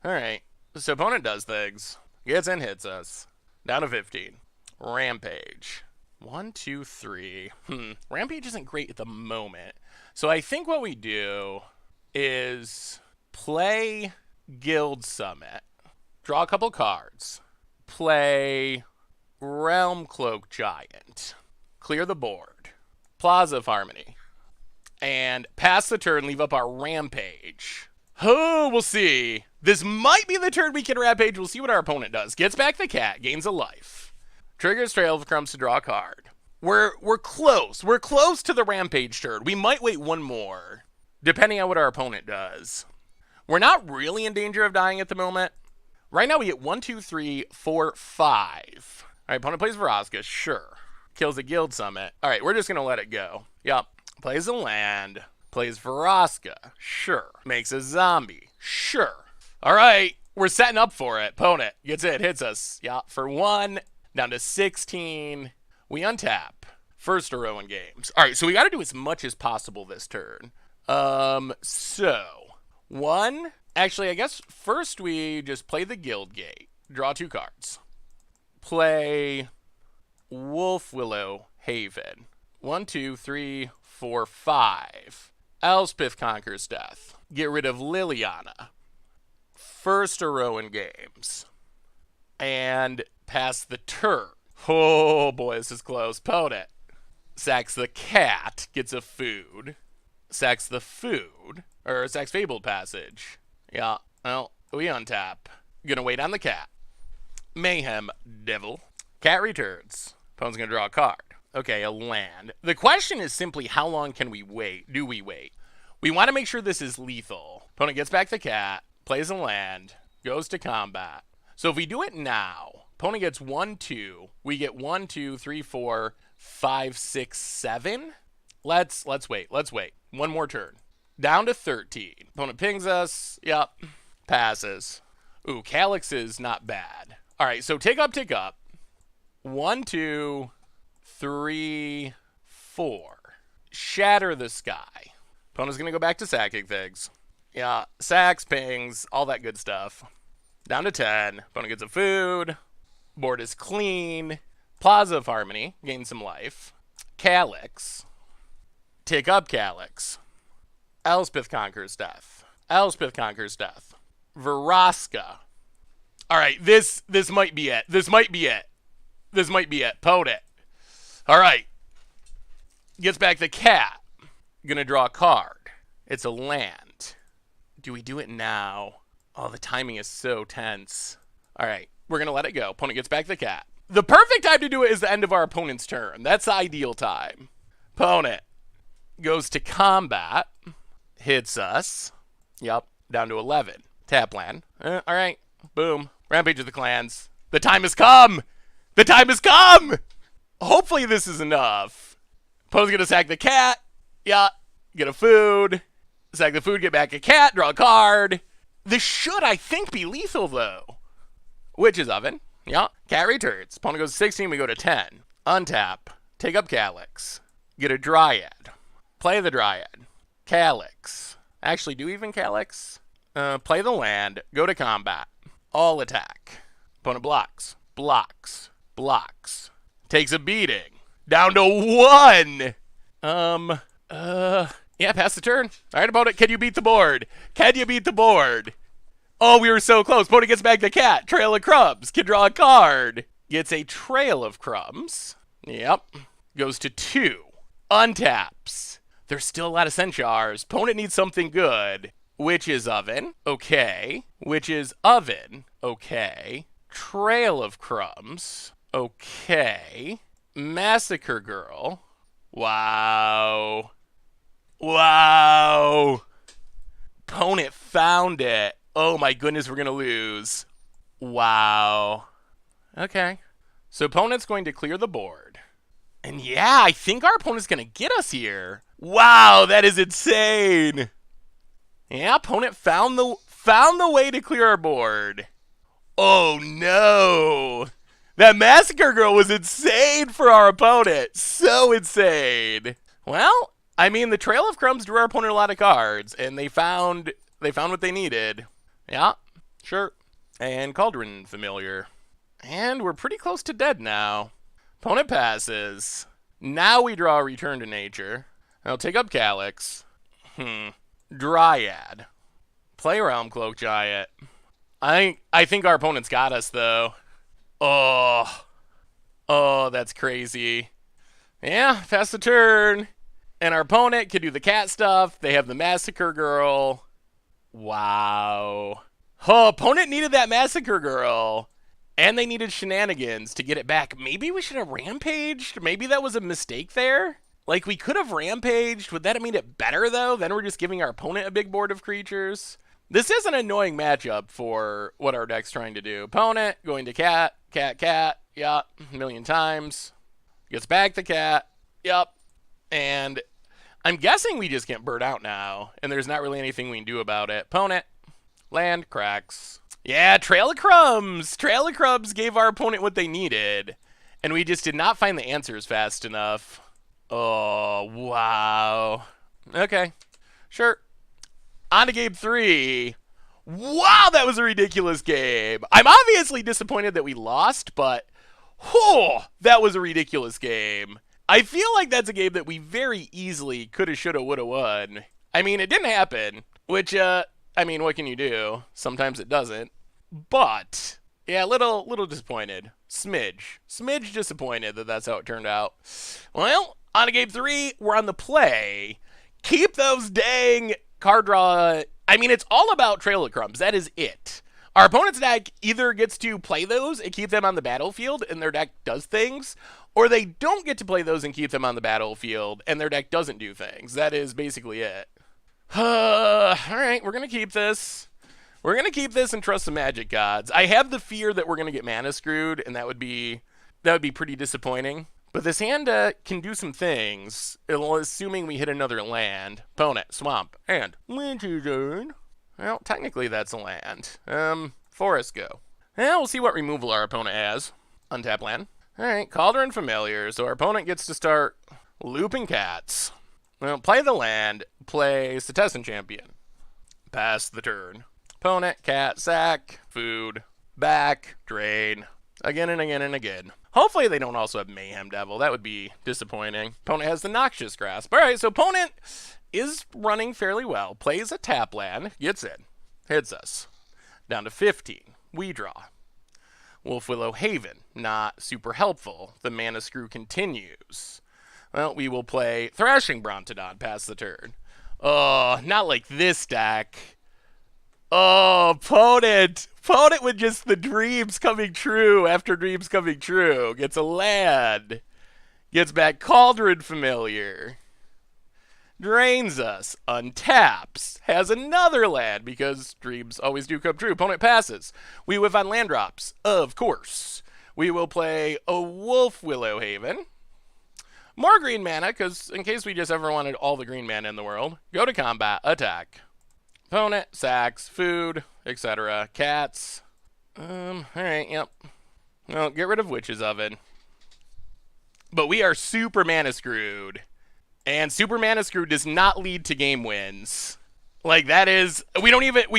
Speaker 1: Alright. So opponent does things. Gets and hits us. Down to 15. Rampage. 1, 2, 3. Rampage isn't great at the moment. So I think what we do is play Guild Summit. Draw a couple cards. Play realm-cloacked giant. Clear the board. Plaza of Harmony. And pass the turn, leave up our Rampage. Oh, we'll see. This might be the turn we can Rampage. We'll see what our opponent does. Gets back the cat, gains a life. Triggers Trail of Crumbs to draw a card. We're close. We're close to the Rampage turn. We might wait one more, depending on what our opponent does. We're not really in danger of dying at the moment. Right now we get 1, 2, 3, 4, 5. Alright, opponent plays Vraska, sure. Kills a Guild Summit. Alright, we're just going to let it go. Yup. Plays a land. Plays Vraska, sure. Makes a zombie, sure. Alright, we're setting up for it. Opponent gets it, hits us. Yeah, for 1, down to 16. We untap. First Heroin Games. Alright, so we got to do as much as possible this turn. So 1, Actually, I guess first we just play the Guild Gate. Draw 2 cards. Play Wolf Willow Haven. 1, 2, 3, 4, 5. Elspeth Conquers Death. Get rid of Liliana. First a row in games. And pass the turn. Oh boy, this is close. Opponent sacks the cat, gets a food. Sacks the food. Or sacks Fabled Passage. Yeah, well, we untap. Gonna wait on the cat. Mayhem Devil. Cat returns. Opponent's gonna draw a card. Okay, a land. The question is simply how long can we wait? Do we wait? We want to make sure this is lethal. Opponent gets back the cat, plays a land, goes to combat. So if we do it now, opponent gets 1, 2. We get 1, 2, 3, 4, 5, 6, 7. Let's wait. Let's wait. One more turn. Down to 13. Opponent pings us. Yep. Passes. Ooh, Calyx is not bad. All right, so take up. 1, 2, 3, 4. Shatter the sky. Opponent's going to go back to sacking things. Yeah, sacks, pings, all that good stuff. Down to 10. Opponent gets a food. Board is clean. Plaza of Harmony. Gain some life. Calyx. Take up Calyx. Elspeth Conquers Death. Elspeth Conquers Death. Vraska. All right, this might be it. This might be it. Opponent. All right. Gets back the cat. Gonna draw a card. It's a land. Do we do it now? Oh, the timing is so tense. All right, we're gonna let it go. Opponent gets back the cat. The perfect time to do it is the end of our opponent's turn. That's the ideal time. Opponent goes to combat. Hits us. Yep, down to 11. Tap land. All right, boom. Rampage of the Clans. The time has come! The time has come! Hopefully this is enough. Opponent's gonna sack the cat. Yeah, get a food. Sack the food, get back a cat, draw a card. This should, I think, be lethal, though. Witch's Oven. Yeah, cat returns. Opponent goes to 16, we go to 10. Untap. Take up Calyx. Get a Dryad. Play the Dryad. Calyx. Actually, do even Calyx? Play the land. Go to combat. All attack. Opponent blocks. Blocks. Blocks. Takes a beating. Down to 1! Yeah, pass the turn. All right, opponent, can you beat the board? Can you beat the board? Oh, we were so close. Opponent gets back the cat. Trail of Crumbs. Can draw a card. Gets a Trail of Crumbs. Yep. Goes to 2. Untaps. There's still a lot of Centaurs. Opponent needs something good. Witch's Oven. Okay. Witch's Oven. Okay. Trail of Crumbs. Okay. Massacre Girl. Wow. Wow. Opponent found it. Oh my goodness, we're going to lose. Wow. Okay. So opponent's going to clear the board. And yeah, I think our opponent's going to get us here. Wow, that is insane. Yeah, opponent found the way to clear our board. Oh no. That Massacre Girl was insane for our opponent. So insane. Well, I mean, the Trail of Crumbs drew our opponent a lot of cards, and they found what they needed. Yeah, sure. And Cauldron Familiar. And we're pretty close to dead now. Opponent passes. Now we draw a Return to Nature. I'll take up Calyx. Dryad. Play realm-cloacked Giant. I think our opponent's got us, though. Oh, that's crazy. Yeah, pass the turn. And our opponent can do the cat stuff. They have the Massacre Girl. Wow. Oh, opponent needed that Massacre Girl. And they needed shenanigans to get it back. Maybe we should have rampaged. Maybe that was a mistake there. Like, we could have rampaged. Would that have made it better, though? Then we're just giving our opponent a big board of creatures. This is an annoying matchup for what our deck's trying to do. Opponent going to cat, cat, cat. Yup, a million times. Gets back the cat. Yup. And I'm guessing we just get burnt out now. And there's not really anything we can do about it. Opponent. Land cracks. Yeah, Trail of Crumbs. Trail of Crumbs gave our opponent what they needed. And we just did not find the answers fast enough. Oh, wow. Okay. Sure. On to game 3. Wow, that was a ridiculous game. I'm obviously disappointed that we lost, but whew, that was a ridiculous game. I feel like that's a game that we very easily coulda, shoulda, woulda won. I mean, it didn't happen, which, I mean, what can you do? Sometimes it doesn't. But, yeah, little disappointed. Smidge disappointed that that's how it turned out. Well, on to game 3, we're on the play. Keep those dang card draw. I mean, it's all about Trail of Crumbs. That is it. Our opponent's deck either gets to play those and keep them on the battlefield and their deck does things, or they don't get to play those and keep them on the battlefield and their deck doesn't do things. That is basically it. Alright, we're going to keep this. We're going to keep this and trust the magic gods. I have the fear that we're going to get mana screwed, and that would be pretty disappointing. But this hand can do some things, assuming we hit another land. Opponent, swamp, and Lantern. Well, technically that's a land. Forest go. Well, we'll see what removal our opponent has. Untap land. Alright, Cauldron Familiar. So our opponent gets to start looping cats. Well, play the land, play Setessan Champion. Pass the turn. Opponent, cat, sack, food, back, drain. Again and again and again. Hopefully they don't also have Mayhem Devil. That would be disappointing. Opponent has the Noxious Grasp. Alright, so opponent is running fairly well. Plays a tap land, gets in, hits us. Down to 15. We draw. Wolfwillow Haven, not super helpful. The mana screw continues. Well, we will play Thrashing Brontodon past the turn. Oh, not like this deck. Oh, opponent with just the dreams coming true after dreams coming true. Gets a land. Gets back Cauldron Familiar. Drains us. Untaps. Has another land because dreams always do come true. Opponent passes. We whiff on land drops. Of course. We will play a Wolfwillow Haven. More green mana, because in case we just ever wanted all the green mana in the world. Go to combat. Attack. Opponent, sacks, food, etc. Cats. Alright, yep. Well, get rid of Witch's Oven. But we are super mana screwed. And super mana screwed does not lead to game wins. Like, that is... we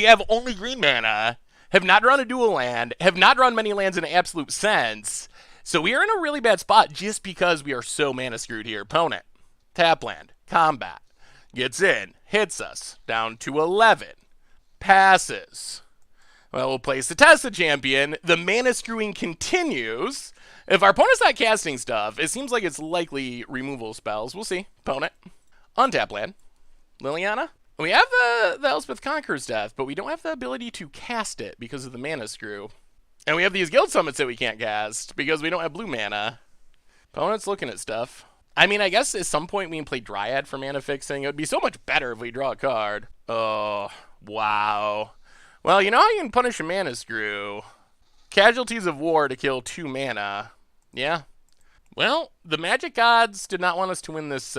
Speaker 1: have only green mana. Have not drawn a dual land. Have not drawn many lands in an absolute sense. So we are in a really bad spot just because we are so mana screwed here. Opponent, tap land, combat. Gets in, hits us, down to 11. Passes. Well, we'll play Setessan Champion. The mana screwing continues. If our opponent's not casting stuff, it seems like it's likely removal spells. We'll see. Opponent. Untap land. Liliana. We have the Elspeth Conqueror's Death, but we don't have the ability to cast it because of the mana screw. And we have these guild summons that we can't cast because we don't have blue mana. Opponent's looking at stuff. I mean, I guess at some point we can play Dryad for mana fixing. It would be so much better if we draw a card. Oh, wow. Well, you know how you can punish a mana screw? Casualties of War to kill 2 mana. Yeah. Well, the Magic Gods did not want us to win this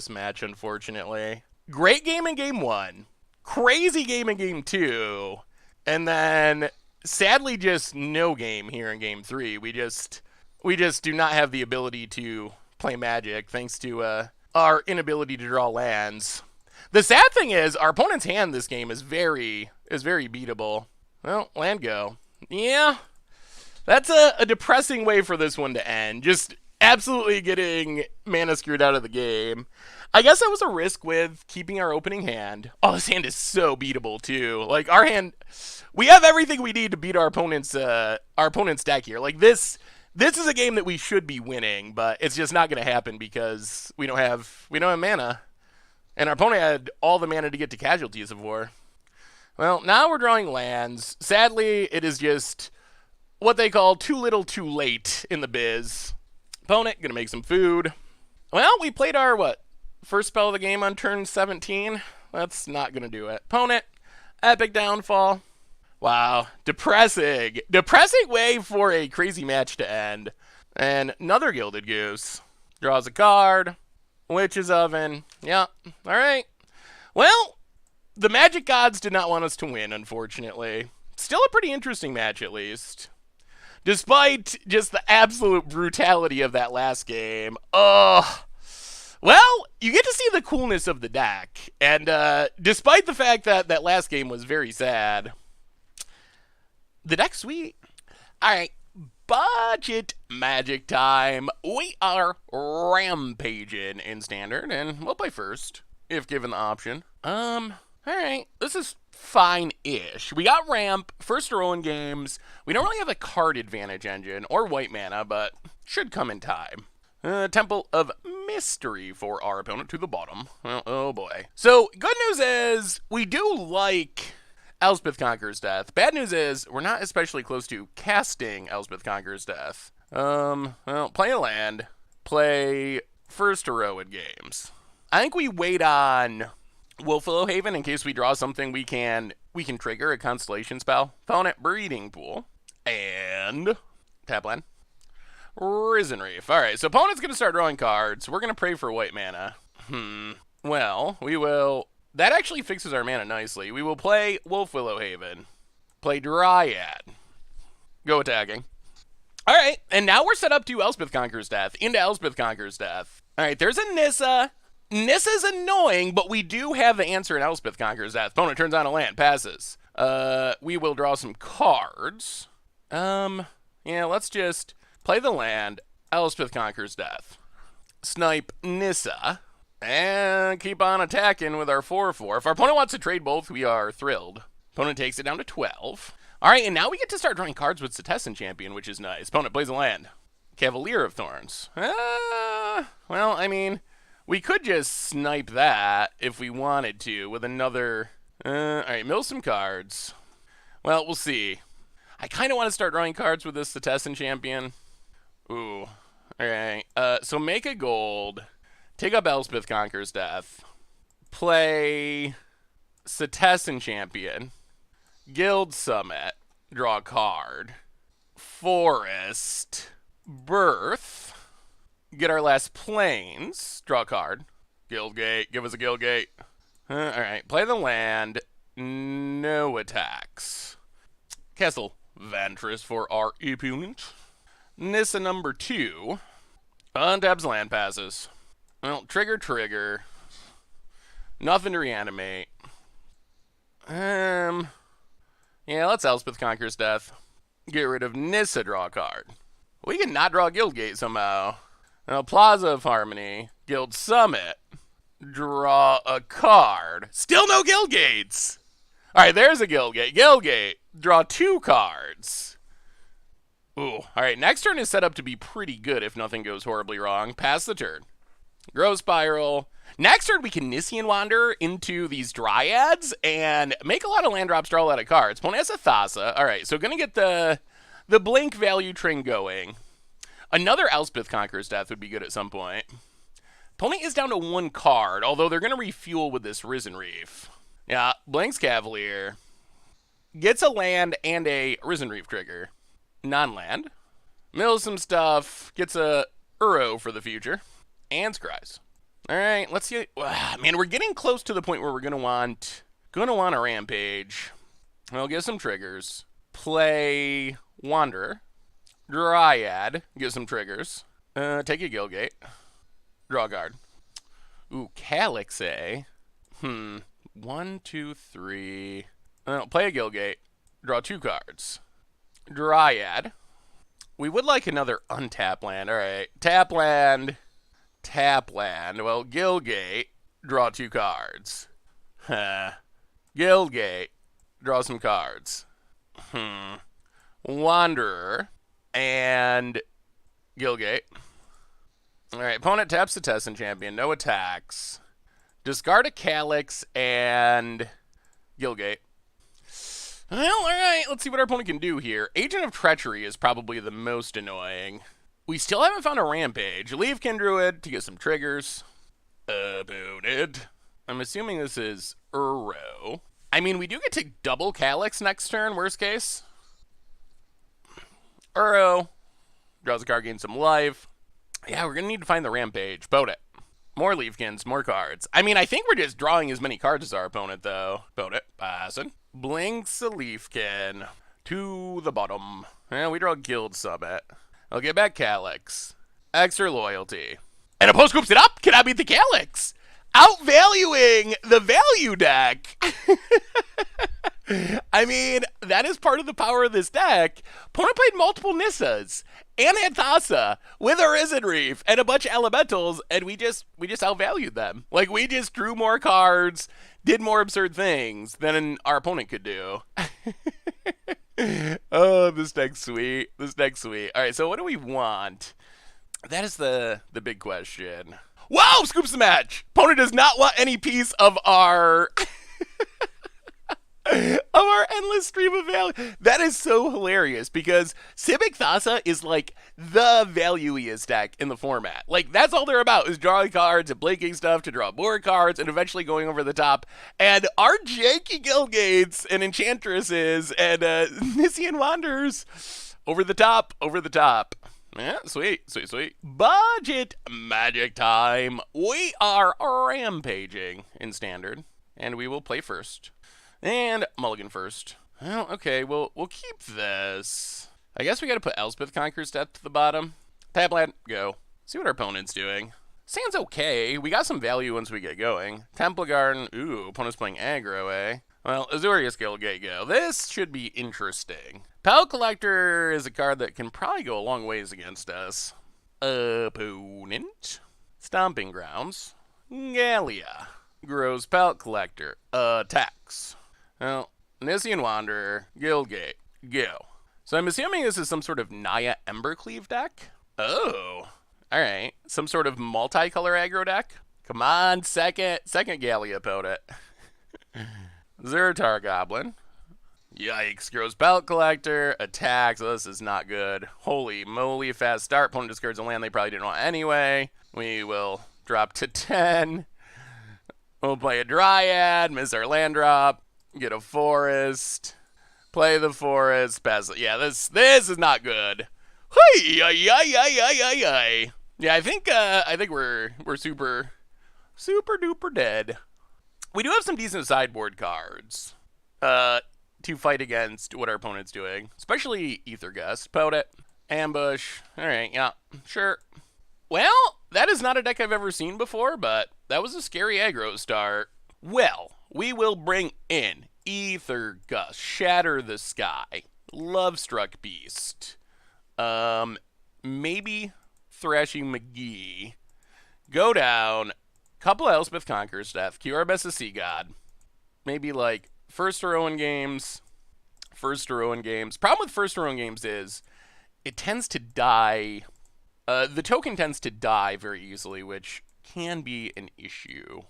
Speaker 1: match, unfortunately. Great game in game 1. Crazy game in game 2. And then, sadly, just no game here in game 3. We just do not have the ability to play Magic, thanks to our inability to draw lands. The sad thing is, our opponent's hand this game is very beatable. Well, land go. Yeah, that's a depressing way for this one to end. Just absolutely getting mana screwed out of the game. I guess that was a risk with keeping our opening hand. Oh, this hand is so beatable too. Like, our hand, we have everything we need to beat our opponent's deck here. Like, this is a game that we should be winning, but it's just not going to happen because we don't have mana. And our opponent had all the mana to get to Casualties of War. Well, now we're drawing lands. Sadly, it is just what they call too little too late in the biz. Opponent, going to make some food. Well, we played our, first spell of the game on turn 17? That's not going to do it. Opponent, Epic Downfall. Wow, depressing. Depressing way for a crazy match to end. And another Gilded Goose. Draws a card. Witch's Oven. Yeah, alright. Well, the Magic Gods did not want us to win, unfortunately. Still a pretty interesting match, at least. Despite just the absolute brutality of that last game. Well, you get to see the coolness of the deck. And despite the fact that that last game was very sad, The deck's sweet. Alright, budget magic time. We are rampaging in standard, and we'll play first, if given the option. Alright, this is fine-ish. We got ramp, first to roll in games. We don't really have a card advantage engine, or white mana, but should come in time. Temple of Mystery for our opponent to the bottom. Oh boy. So, good news is, we do like Elspeth Conqueror's Death. Bad news is, we're not especially close to casting Elspeth Conqueror's Death. Well, play a land, play first to row in games. I think we wait on Wolfwillow Haven in case we draw something we can trigger a constellation spell. Opponent Breeding Pool. And tap land. Risen Reef. Alright, so opponent's going to start drawing cards. We're going to pray for white mana. Well, we will... That actually fixes our mana nicely. We will play Wolfwillow Haven. Play Dryad. Go attacking. Alright, and now we're set up to Elspeth Conqueror's Death. Into Elspeth Conqueror's Death. Alright, there's a Nissa. Nissa's annoying, but we do have the answer in Elspeth Conqueror's Death. Opponent turns on a land. Passes. We will draw some cards. Yeah, let's just... Play the land, Elspeth Conqueror's Death. Snipe Nissa. And keep on attacking with our 4/4. If our opponent wants to trade both, we are thrilled. Opponent takes it down to 12. Alright, and now we get to start drawing cards with Setessan Champion, which is nice. Opponent plays a land. Cavalier of Thorns. Well, I mean, we could just snipe that if we wanted to with another... Alright, mill some cards. Well, we'll see. I kind of want to start drawing cards with this Setessan Champion. Ooh. Alright. So make a gold. Take up Elspeth Conqueror's Death. Play Setessan Champion. Guild Summit. Draw a card. Forest. Birth. Get our last plains. Draw a card. Guild Gate. Give us a Guild Gate. Alright. Play the land. No attacks. Castle Ventress for our opponent. Nissa number 2. Untaps land passes. Well, trigger. Nothing to reanimate. Yeah, let's Elspeth Conqueror's Death. Get rid of Nissa, draw a card. We can not draw Guild Gate somehow. Now, Plaza of Harmony. Guild Summit. Draw a card. Still no Guild Gates! Alright, there's a Guild Gate. Guild Gate. Draw 2 cards. Ooh, alright, next turn is set up to be pretty good if nothing goes horribly wrong. Pass the turn. Grow Spiral. Next turn we can Nissian Wander into these Dryads and make a lot of land drops, draw a lot of cards. Opponent has a Thassa. Alright, so gonna get the blink value train going. Another Elspeth Conqueror's Death would be good at some point. Opponent is down to 1 card, although they're gonna refuel with this Risen Reef. Yeah, blinks Cavalier. Gets a land and a Risen Reef trigger. Non-land. Mills some stuff. Gets a Uro for the future. And scries. Alright, let's see. Man, we're getting close to the point where we're going to want a Rampage. We'll get some triggers. Play Wanderer. Dryad. Get some triggers. Take a Guild Gate. Draw a card. Ooh, Calyx, eh? 1, 2, 3. Play a Guild Gate. Draw 2 cards. Dryad. We would like another untap land. Alright. Tap land. Tap land. Well, Guild Gate. Draw 2 cards. Guild Gate. Draw some cards. Wanderer. And Guild Gate. Alright. Opponent taps the Setessan Champion. No attacks. Discard a Calyx and Guild Gate. Well, alright, let's see what our opponent can do here. Agent of Treachery is probably the most annoying. We still haven't found a Rampage. Leave Kindruid to get some triggers. Opponent. I'm assuming this is Uro. I mean, we do get to double Calyx next turn, worst case. Uro. Draws a card, gains some life. Yeah, we're going to need to find the Rampage. Boat it. More Leafkins, more cards. I mean, I think we're just drawing as many cards as our opponent, though. Boat it. Passing. Blinks a Leafkin. To the bottom. And we draw Guild Summit. I'll get back Calyx. Extra Loyalty. And a post scoops it up! Can I beat the Calyx? Outvaluing the value deck! I mean, that is part of the power of this deck. Opponent played multiple Nissas and had Thassa with Arisen Reef and a bunch of elementals, and we just outvalued them. Like, we just drew more cards, did more absurd things than our opponent could do. Oh, this deck's sweet. This deck's sweet. All right, so what do we want? That is the big question. Whoa! Scoops the match! Opponent does not want any piece of our... of our endless stream of value. That is so hilarious because Simic Thassa is like the valueiest deck in the format. Like, that's all they're about, is drawing cards and blinking stuff to draw more cards and eventually going over the top. And our janky Guildgates and Enchantresses and Nissian Wanderers over the top, over the top. Yeah, sweet, sweet, sweet. Budget magic time. We are rampaging in standard, and we will play first. And mulligan first. Well, okay, we'll keep this. I guess we gotta put Elspeth Conqueror's Death to the bottom. Tabland, go. See what our opponent's doing. Sounds okay. We got some value once we get going. Temple Garden, ooh, opponent's playing aggro, eh? Well, Azorius Guildgate, go. This should be interesting. Pellet Collector is a card that can probably go a long ways against us. Opponent. Stomping Grounds. Gallia. Grows Pellet Collector. Attacks. Well, Nissian Wanderer, Guildgate, go. So I'm assuming this is some sort of Naya Embercleave deck? Oh, alright. Some sort of multicolor aggro deck? Come on, second Gallia opponent. Zeratar Goblin. Yikes, grows Pellet Collector, attacks. Oh, this is not good. Holy moly, fast start. Opponent discards a land they probably didn't want anyway. We will drop to 10. We'll play a Dryad, miss our land drop. Get a forest, play the forest, pass it. Yeah, this is not good. Yeah, I think we're super duper dead. We do have some decent sideboard cards to fight against what our opponent's doing, especially Ether Gust, Pout Ambush. All right, yeah, sure. Well, that is not a deck I've ever seen before, but that was a scary aggro start. Well, we will bring in Ether Gust, Shatter the Sky, Lovestruck Beast, maybe Thrashing McGee, go down, couple of Elspeth Conqueror's Death, QRBS Sea God, maybe like First Heroine Games. Problem with First Heroine Games is it tends to die. The token tends to die very easily, which can be an issue.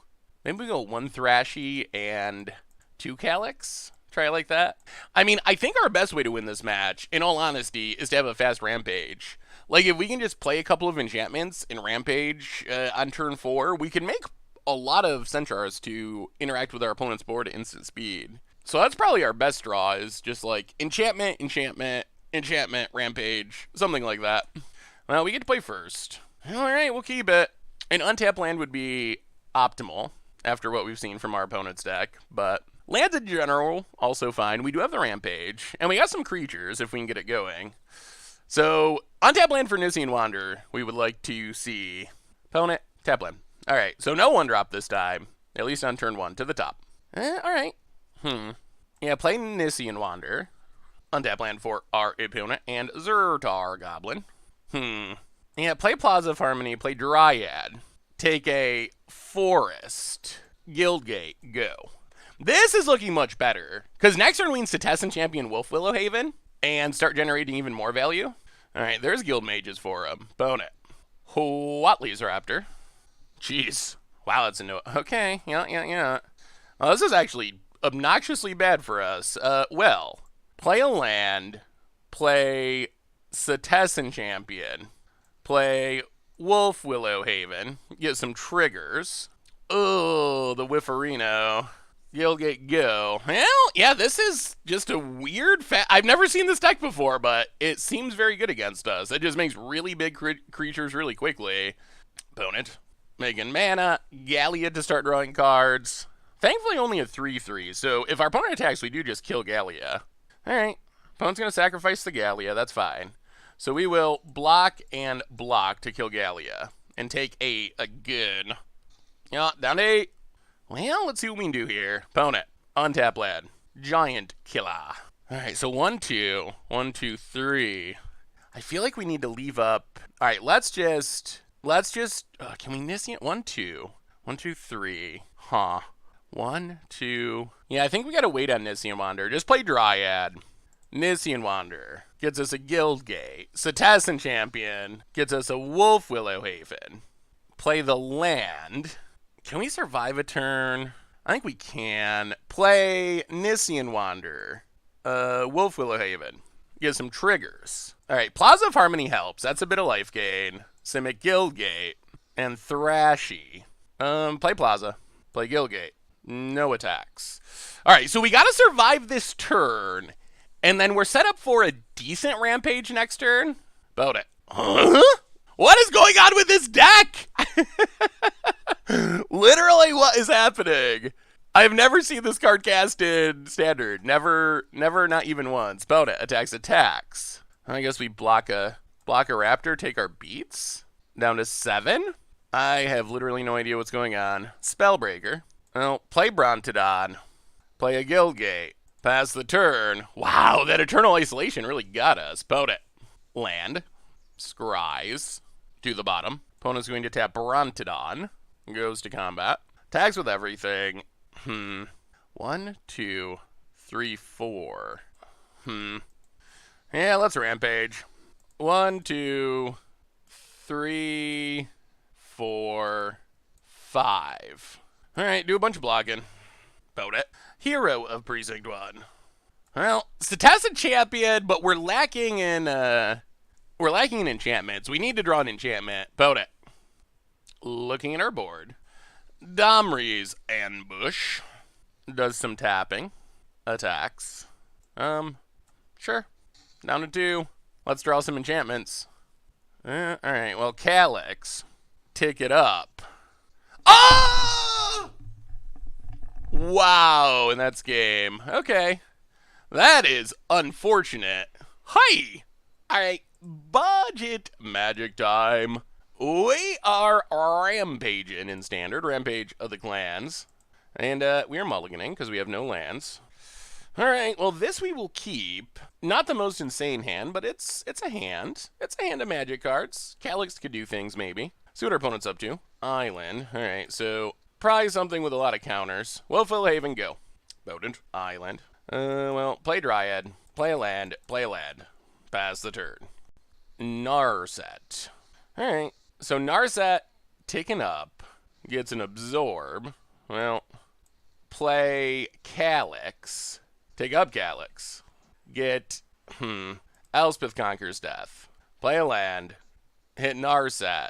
Speaker 1: Maybe we go 1 Thrashy and 2 Calyx? Try it like that? I mean, I think our best way to win this match, in all honesty, is to have a fast Rampage. Like, if we can just play a couple of enchantments in Rampage on turn 4, we can make a lot of Centaurs to interact with our opponent's board at instant speed. So that's probably our best draw, is just like enchantment, Rampage, something like that. Well, we get to play first. Alright, we'll keep it. An untapped land would be optimal after what we've seen from our opponent's deck, but lands in general, also fine. We do have the Rampage, and we got some creatures if we can get it going. So, untapped land for Nissian Wanderer, we would like to see. Opponent, tap land. Alright, so no 1-drop this time, at least on turn 1, to the top. Alright. Yeah, play Nissian Wanderer. Untap land for our opponent, and Zeratar Goblin. Yeah, play Plaza of Harmony, play Dryad. Take a Forest. Guildgate, go. This is looking much better, because next turn we can Setessan Champion Wolf Willowhaven and start generating even more value. Alright, there's Guild Mages for him. Opponent. Watley's Raptor. Jeez. Wow, that's a no. Okay, yeah. Well, this is actually obnoxiously bad for us. Well, play a land, play Setessan Champion, play Wolf Willowhaven, get some triggers. Oh, the Whifferino. Guildgate, go. Well, yeah, this is just a weird I've never seen this deck before, but it seems very good against us. It just makes really big creatures really quickly. Opponent. Making mana. Gallia to start drawing cards. Thankfully, only a 3/3, so if our opponent attacks, we do just kill Gallia. Alright. Opponent's going to sacrifice the Gallia. That's fine. So we will block and block to kill Gallia. And take 8 again. Yeah, down to 8. Well, let's see what we can do here. Opponent. Untap land. Giant Killer. All right, so 1, 2. 1, 2, 3. I feel like we need to leave up. All right, let's just, can we Nissan? 1, 2. 1, 2, 3. Huh. 1, 2. Yeah, I think we got to wait on Nissan Wander. Just play Dryad. Nissan Wander gets us a Guildgate. Cetacean Champion gets us a Wolf Willowhaven. Play the land. Can we survive a turn? I think we can. Play Nissan Wander. Wolf Willowhaven. Get some triggers. All right, Plaza of Harmony helps. That's a bit of life gain. Simic Guildgate. And Thrashy. Play Plaza. Play Guildgate. No attacks. All right, so we got to survive this turn. And then we're set up for a decent Rampage next turn. About it. Huh? What is going on with this deck? Literally, what is happening? I've never seen this card cast in Standard. Never, not even once. About it. Attacks. I guess we block a Raptor, take our beats. Down to 7. I have literally no idea what's going on. Spellbreaker. Well, play Brontodon. Play a Guildgate. Pass the turn. Wow, that Eternal Isolation really got us. About it. Land. Scries. To the bottom. Opponent's going to tap Brontodon. Goes to combat. Tags with everything. 1, 2, 3, 4. Yeah, let's Rampage. 1, 2, 3, 4, 5. All right, do a bunch of blocking. About it. Hero of Precinct 1. Well, Cetacean Champion, but we're lacking in enchantments. We need to draw an enchantment. About it. Looking at our board. Domri's Ambush. Does some tapping. Attacks. Sure. Down to 2. Let's draw some enchantments. Alright, well, Calyx. Tick it up. Oh! Wow, and that's game. Okay. That is unfortunate. Hi! Alright, budget magic time. We are rampaging in Standard. Rampage of the Clans. And we are mulliganing because we have no lands. Alright, well this we will keep. Not the most insane hand, but it's a hand. It's a hand of magic cards. Calyx could do things, maybe. See what our opponent's up to. Island. Alright, so probably something with a lot of counters. Wolf Willowhaven, go. Bowden. Island. Well, play Dryad. Play a land. Play a land. Pass the turn. Narset. Alright, so Narset taken up. Gets an Absorb. Well, play Calyx. Take up Calyx. Get, Elspeth Conquers Death. Play a land. Hit Narset.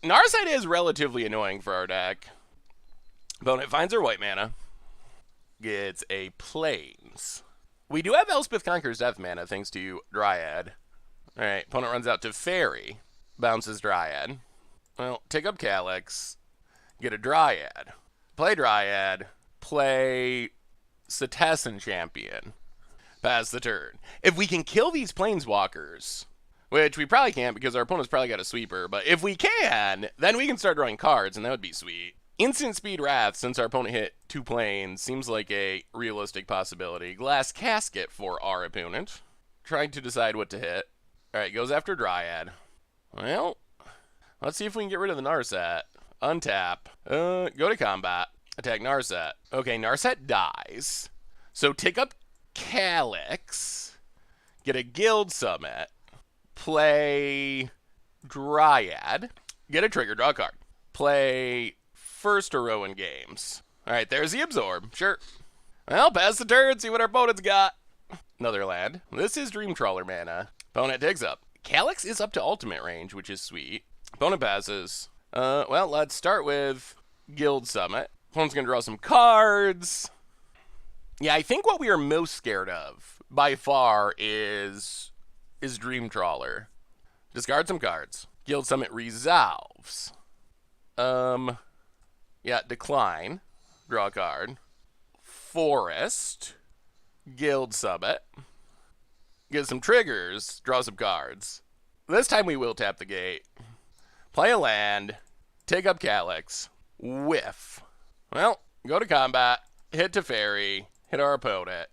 Speaker 1: Narset is relatively annoying for our deck. Opponent finds her white mana. Gets a Plains. We do have Elspeth Conquers Death mana thanks to Dryad. Alright, opponent runs out to Fairy. Bounces Dryad. Well, take up Calyx. Get a Dryad. Play Dryad. Play Cetacean Champion. Pass the turn. If we can kill these Planeswalkers, which we probably can't because our opponent's probably got a sweeper, but if we can, then we can start drawing cards, and that would be sweet. Instant Speed Wrath, since our opponent hit 2 planes, seems like a realistic possibility. Glass Casket for our opponent. Trying to decide what to hit. Alright, goes after Dryad. Well, let's see if we can get rid of the Narset. Untap. Go to combat. Attack Narset. Okay, Narset dies. So take up Calyx. Get a Guild Summit. Play Dryad. Get a trigger, draw a card. Play First Heroine Games. Alright, there's the Absorb. Sure. Well, pass the turn, see what our opponent's got. Another land. This is Dream Trawler mana. Opponent digs up. Calyx is up to ultimate range, which is sweet. Opponent passes. Well, let's start with Guild Summit. Opponent's gonna draw some cards. Yeah, I think what we are most scared of, by far, is Dream Trawler. Discard some cards. Guild Summit resolves. Yeah, decline. Draw a card. Forest. Guild Summit. Get some triggers. Draw some cards. This time we will tap the gate. Play a land. Take up Calyx. Whiff. Well, go to combat. Hit to Fairy. Hit our opponent.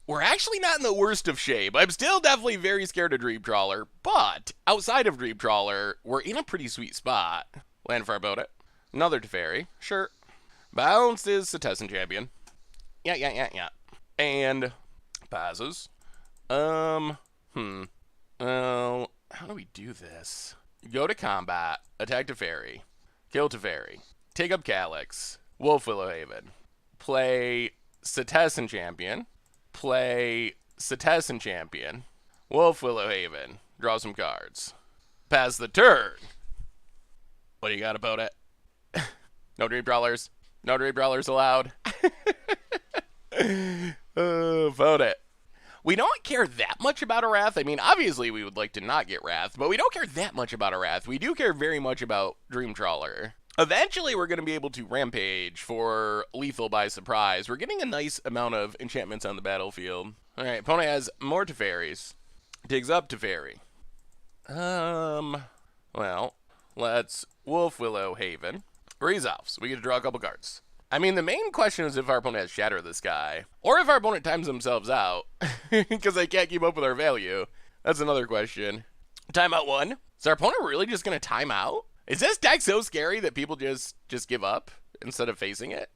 Speaker 1: we're actually not in the worst of shape. I'm still definitely very scared of Dream Trawler, but outside of Dream Trawler, we're in a pretty sweet spot. Land for our Boat It. Another Teferi. Sure. Bounce is Cetizen Champion. Yeah. And passes. Well, how do we do this? Go to combat, attack Teferi, kill Teferi, take up Calyx, Wolf Willowhaven, play Cetizen Champion, play Cetizen Champion, Wolf Willowhaven, draw some cards. Pass the turn. What do you got about it? No Dream Trawlers. No Dream Trawlers allowed. Vote it. We don't care that much about a Wrath. I mean, obviously we would like to not get Wrath, but we don't care that much about a Wrath. We do care very much about Dream Trawler. Eventually we're going to be able to Rampage for lethal by surprise. We're getting a nice amount of enchantments on the battlefield. Alright, opponent has more Teferis. Digs up Teferi. Well, let's Wolf Willowhaven. Resolves. We get to draw a couple cards. I mean, the main question is if our opponent has Shatter the Sky, or if our opponent times themselves out, because they can't keep up with our value. That's another question. Timeout 1. Is our opponent really just going to time out? Is this deck so scary that people just give up instead of facing it?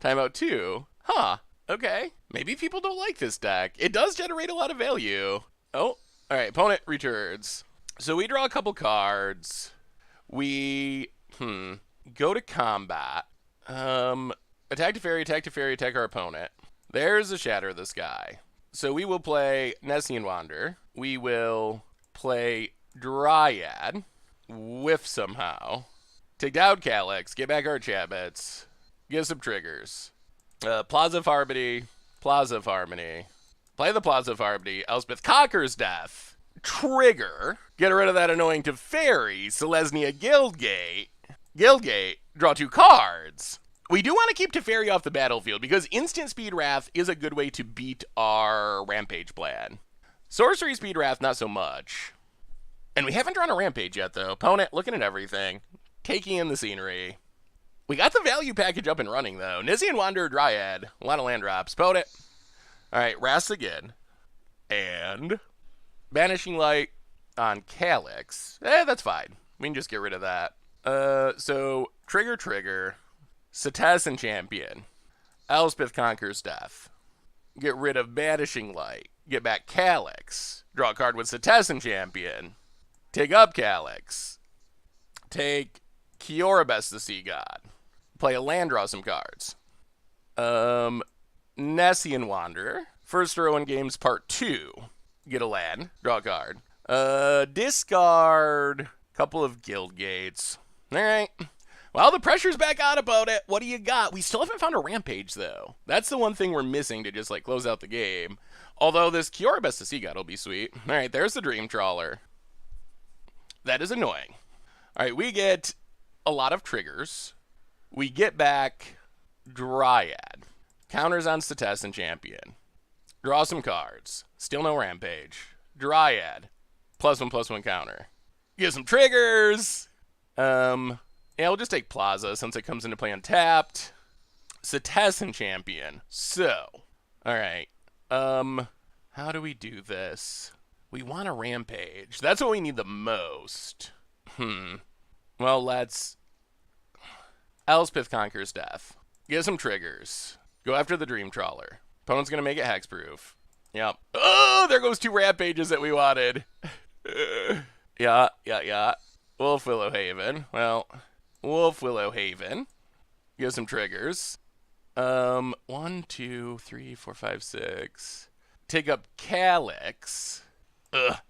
Speaker 1: Timeout 2. Huh. Okay. Maybe people don't like this deck. It does generate a lot of value. Oh. Alright, opponent returns. So we draw a couple cards. We... Go to combat. Attack Teferi, attack our opponent. There's a Shatter the Sky. So we will play Nessian Wander. We will play Dryad. Whiff somehow. Take down Calyx. Get back our enchantments. Give some triggers. Plaza of Harmony. Plaza of Harmony. Play the Plaza of Harmony. Elspeth conquers death. Trigger. Get rid of that annoying Teferi. Selesnya Guildgate. Guildgate, draw 2 cards. We do want to keep Teferi off the battlefield because instant speed Wrath is a good way to beat our Rampage plan. Sorcery speed Wrath, not so much. And we haven't drawn a Rampage yet, though. Opponent looking at everything, taking in the scenery. We got the value package up and running, though. Nessian Wanderer, Dryad, a lot of land drops. Opponent. All right, Wrath again. And Banishing Light on Calyx. That's fine. We can just get rid of that. So, trigger, Cetizen Champion, Elspeth conquers death, get rid of Banishing Light, get back Calyx, draw a card with Cetizen Champion, take up Calyx, take Kioribes the Sea God, play a land, draw some cards, Nessian Wanderer, first row in games part 2, get a land, draw a card, discard, couple of Guild Gates. Alright. Well, the pressure's back on about it. What do you got? We still haven't found a Rampage, though. That's the one thing we're missing to just, close out the game. Although this Kioribes the Sea God will be sweet. Alright, there's the Dream Trawler. That is annoying. Alright, we get a lot of triggers. We get back Dryad. Counters on Cetizen Champion. Draw some cards. Still no Rampage. Dryad. +1/+1 counter. Get some triggers! Yeah, we'll just take Plaza since it comes into play untapped. Cetizen Champion. So, alright. How do we do this? We want a Rampage. That's what we need the most. Well, let's... Elspeth conquers death. Get some triggers. Go after the Dream Trawler. Opponent's gonna make it hexproof. Yep. Oh, there goes 2 Rampages that we wanted. Yeah. Wolf Willowhaven. Well, Wolf Willowhaven. Give some triggers. 1, 2, 3, 4, 5, 6. Take up Calyx.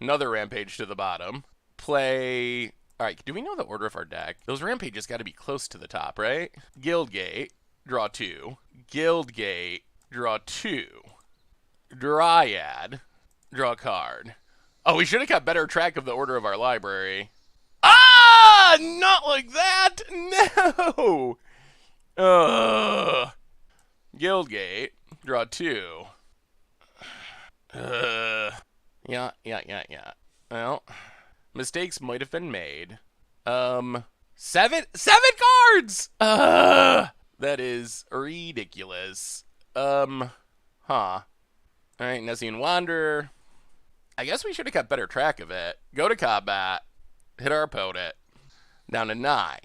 Speaker 1: Another Rampage to the bottom. Play... Alright, do we know the order of our deck? Those Rampages got to be close to the top, right? Guildgate. Draw 2. Guildgate. Draw 2. Dryad. Draw a card. Oh, we should have kept better track of the order of our library. Ah! Not like that! No! Guildgate. Draw 2. Yeah. Well, mistakes might have been made. 7 cards! That is ridiculous. Huh. Alright, Nessian Wanderer. I guess we should have kept better track of it. Go to combat. Hit our opponent. Down to 9.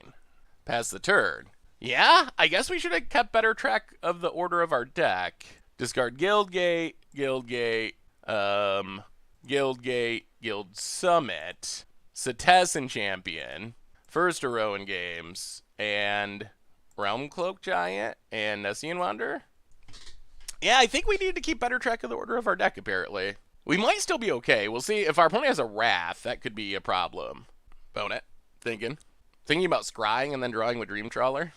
Speaker 1: Pass the turn. Yeah, I guess we should have kept better track of the order of our deck. Discard Guildgate, Guildgate, Guildgate, Guild Summit, Cetessan Champion, First Hero in Games, and realm-cloacked Giant, and Nessian Wanderer. Yeah, I think we need to keep better track of the order of our deck, apparently. We might still be okay. We'll see. If our opponent has a Wrath, that could be a problem. Opponent. Thinking about scrying and then drawing with Dream Trawler.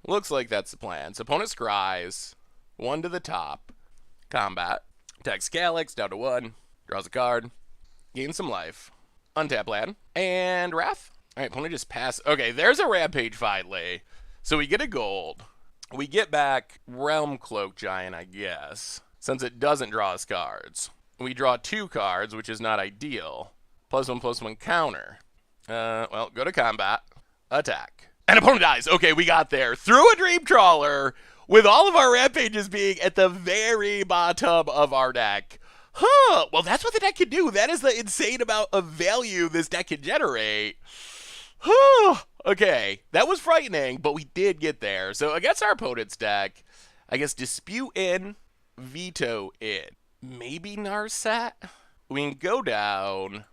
Speaker 1: Looks like that's the plan. So opponent scries. 1 to the top. Combat. Attacks Calyx, down to 1. Draws a card. Gains some life. Untap land. And Wrath. Alright, opponent just pass. Okay, there's a Rampage finally. So we get a gold. We get back realm-cloacked Giant, I guess, since it doesn't draw us cards. We draw 2 cards, which is not ideal. +1/+1 counter. Well, go to combat. Attack. And opponent dies. Okay, we got there. Through a Dream Trawler, with all of our Rampages being at the very bottom of our deck. Huh. Well, that's what the deck can do. That is the insane amount of value this deck can generate. Huh. Okay, that was frightening, but we did get there. So against our opponent's deck, I guess Dispute in, Veto in. Maybe Narset? We can go down,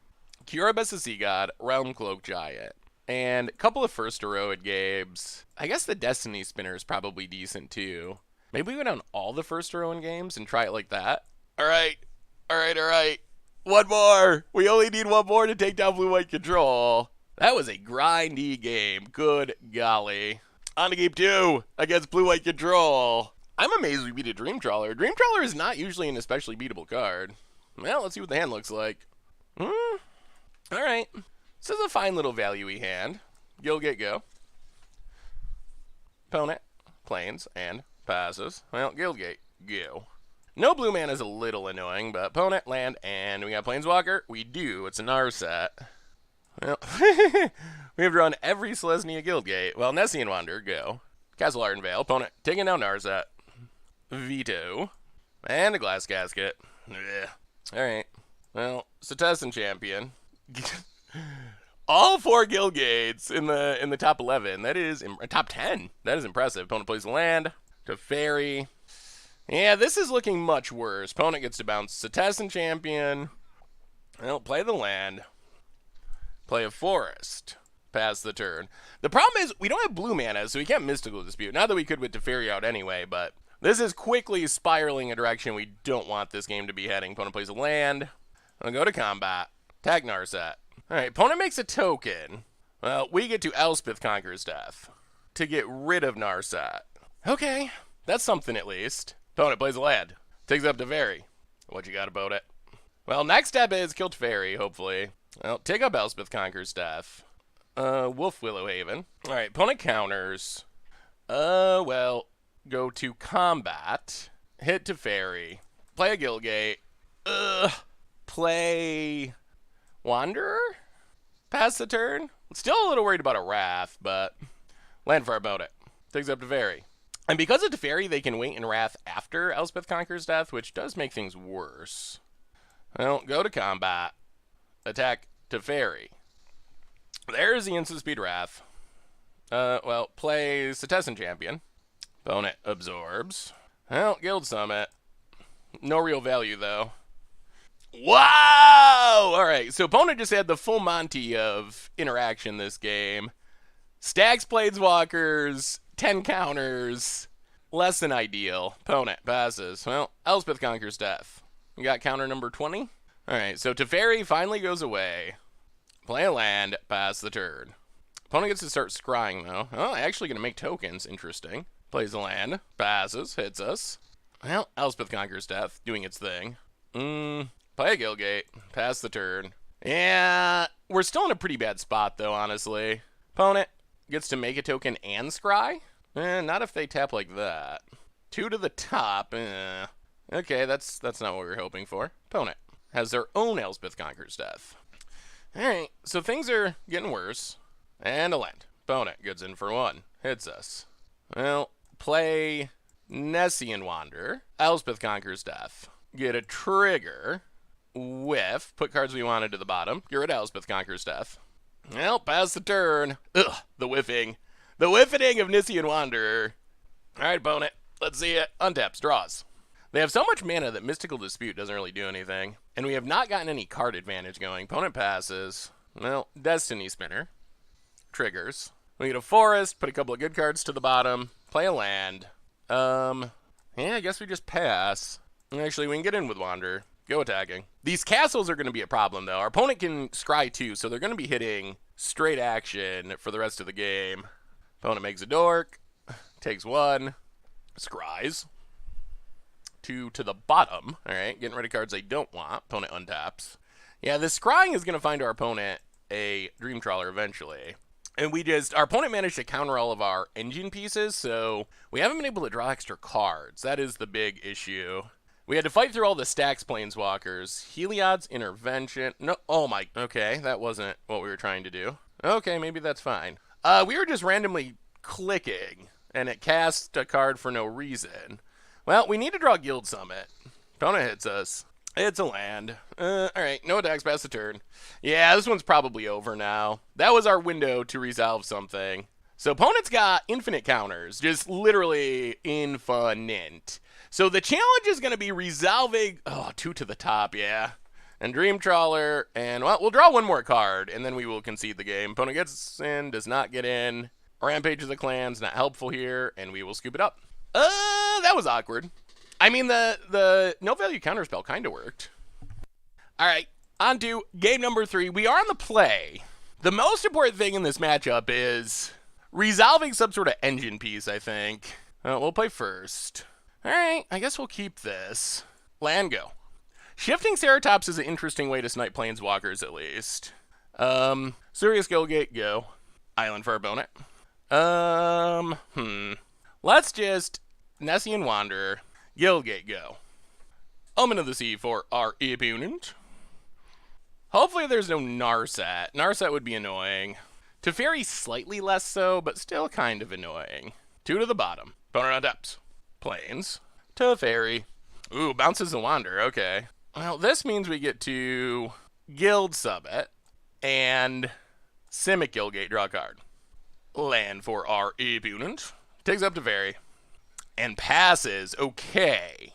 Speaker 1: Curabus Sea God, realm-cloacked Giant, and a couple of first heroic games. I guess the Destiny Spinner is probably decent too. Maybe we go down all the first heroic games and try it like that. Alright. One more. We only need one more to take down blue-white control. That was a grindy game. Good golly. On to game 2 against blue-white control. I'm amazed we beat a Dream Trawler. Dream Trawler is not usually an especially beatable card. Well, let's see what the hand looks like. Alright. This is a fine little value-y hand. Guildgate go. Opponent plays and passes. Well, Guildgate go. No blue mana is a little annoying, but opponent, land, and we got Planeswalker. We do. It's an Narset. Well, we have drawn every Selesnya Guildgate. Well, Nessian Wanderer, go. Castle Ardenvale, opponent, taking down Narset. Veto. And a Glass Casket. Alright. Well, Cetessan Champion. All 4 Guildgates in the top 11. That is, top 10. That is impressive. Opponent plays land. To Fairy. Yeah, this is looking much worse. Opponent gets to bounce Cetessan Champion. Well, play the land. Play a forest. Pass the turn. The problem is we don't have blue mana, so we can't Mystical Dispute. Not that we could with Teferi out anyway, but this is quickly spiraling a direction we don't want this game to be heading. Opponent plays a land. I'll go to combat. Tag Narset. Alright, opponent makes a token. Well, we get to Elspeth Conquers Death to get rid of Narset. Okay, that's something at least. Opponent plays a land. Takes up Teferi. What you got about it? Well, next step is kill Teferi, hopefully. Well, take up Elspeth Conquers Death. Wolf Willowhaven. Alright, opponent counters. Well, go to combat. Hit Teferi. Play a Guildgate. Play Wanderer? Pass the turn? Still a little worried about a Wrath, but land for our opponent. Takes up Teferi. And because of Teferi, they can wait in Wrath after Elspeth Conquers Death, which does make things worse. Well, go to combat. Attack Teferi. There's the instant speed Wrath. Well, play Cetessan Champion. Opponent absorbs. Well, Guild Summit. No real value, though. Wow! Alright, so opponent just had the full Monty of interaction this game. Stacks Planeswalkers, 10 counters, less than ideal. Opponent passes. Well, Elspeth Conquers Death. You got counter number 20? Alright, so Teferi finally goes away. Play a land, pass the turn. Opponent gets to start scrying, though. Oh, actually going to make tokens. Interesting. Plays a land, passes, hits us. Well, Elspeth Conquers Death, doing its thing. Play a Guildgate, pass the turn. Yeah, we're still in a pretty bad spot, though, honestly. Opponent gets to make a token and scry? Not if they tap like that. 2 to the top. Okay, that's not what we were hoping for. Opponent has their own Elspeth Conquers Death. Alright, so things are getting worse. And a land. Opponent gets in for 1. Hits us. Well, play Nessian Wander, Elspeth Conquers Death. Get a trigger, whiff, put cards we wanted to the bottom, get rid of Elspeth Conquers Death. Well, pass the turn. Ugh, the whiffing. The whiffing of Nessian Wanderer. Alright, opponent, let's see it. Untaps, draws. They have so much mana that Mystical Dispute doesn't really do anything, and we have not gotten any card advantage going. Opponent passes. Well, Destiny Spinner. Triggers. We get a forest, put a couple of good cards to the bottom, play a land. Yeah, I guess we just pass. Actually, we can get in with Wander. Go attacking. These castles are going to be a problem, though. Our opponent can scry too, so they're going to be hitting straight action for the rest of the game. Opponent makes a dork, takes one, scries. Two to the bottom. All right, getting rid of cards they don't want. Opponent untaps. Yeah, this scrying is going to find our opponent a Dream Trawler eventually. And our opponent managed to counter all of our engine pieces, so we haven't been able to draw extra cards. That is the big issue. We had to fight through all the stacks planeswalkers. Heliod's Intervention. No, oh my, okay, that wasn't what we were trying to do. Okay, maybe that's fine. We were just randomly clicking, and it cast a card for no reason. Well, we need to draw Guild Summit. Opponent hits us. It's a land. Alright, no attacks past the turn. Yeah, this one's probably over now. That was our window to resolve something. So opponent's got infinite counters. Just literally infinite. So the challenge is going to be resolving... Oh, 2 to the top, yeah. And Dream Trawler. And, well, we'll draw one more card, and then we will concede the game. Opponent gets in, does not get in. Rampage of the Clan's not helpful here, and we will scoop it up. That was awkward. I mean, the no-value counterspell kind of worked. All right, on to game number 3. We are on the play. The most important thing in this matchup is resolving some sort of engine piece, I think. We'll play first. All right, I guess we'll keep this. Land go. Shifting Ceratops is an interesting way to snipe planeswalkers, at least. Sirius Guildgate, go. Island for our opponent. Let's just Nessian Wanderer. Guildgate, go. Omen of the Sea for our opponent. Hopefully there's no Narset. Narset would be annoying. Teferi slightly less so, but still kind of annoying. 2 to the bottom. Opponent on depths. Plains. Teferi. Ooh, bounces the Wander. Okay. Well, this means we get to Guild Summit and Simic Guildgate, draw a card. Land for our opponent. Takes up Teferi. And passes. Okay.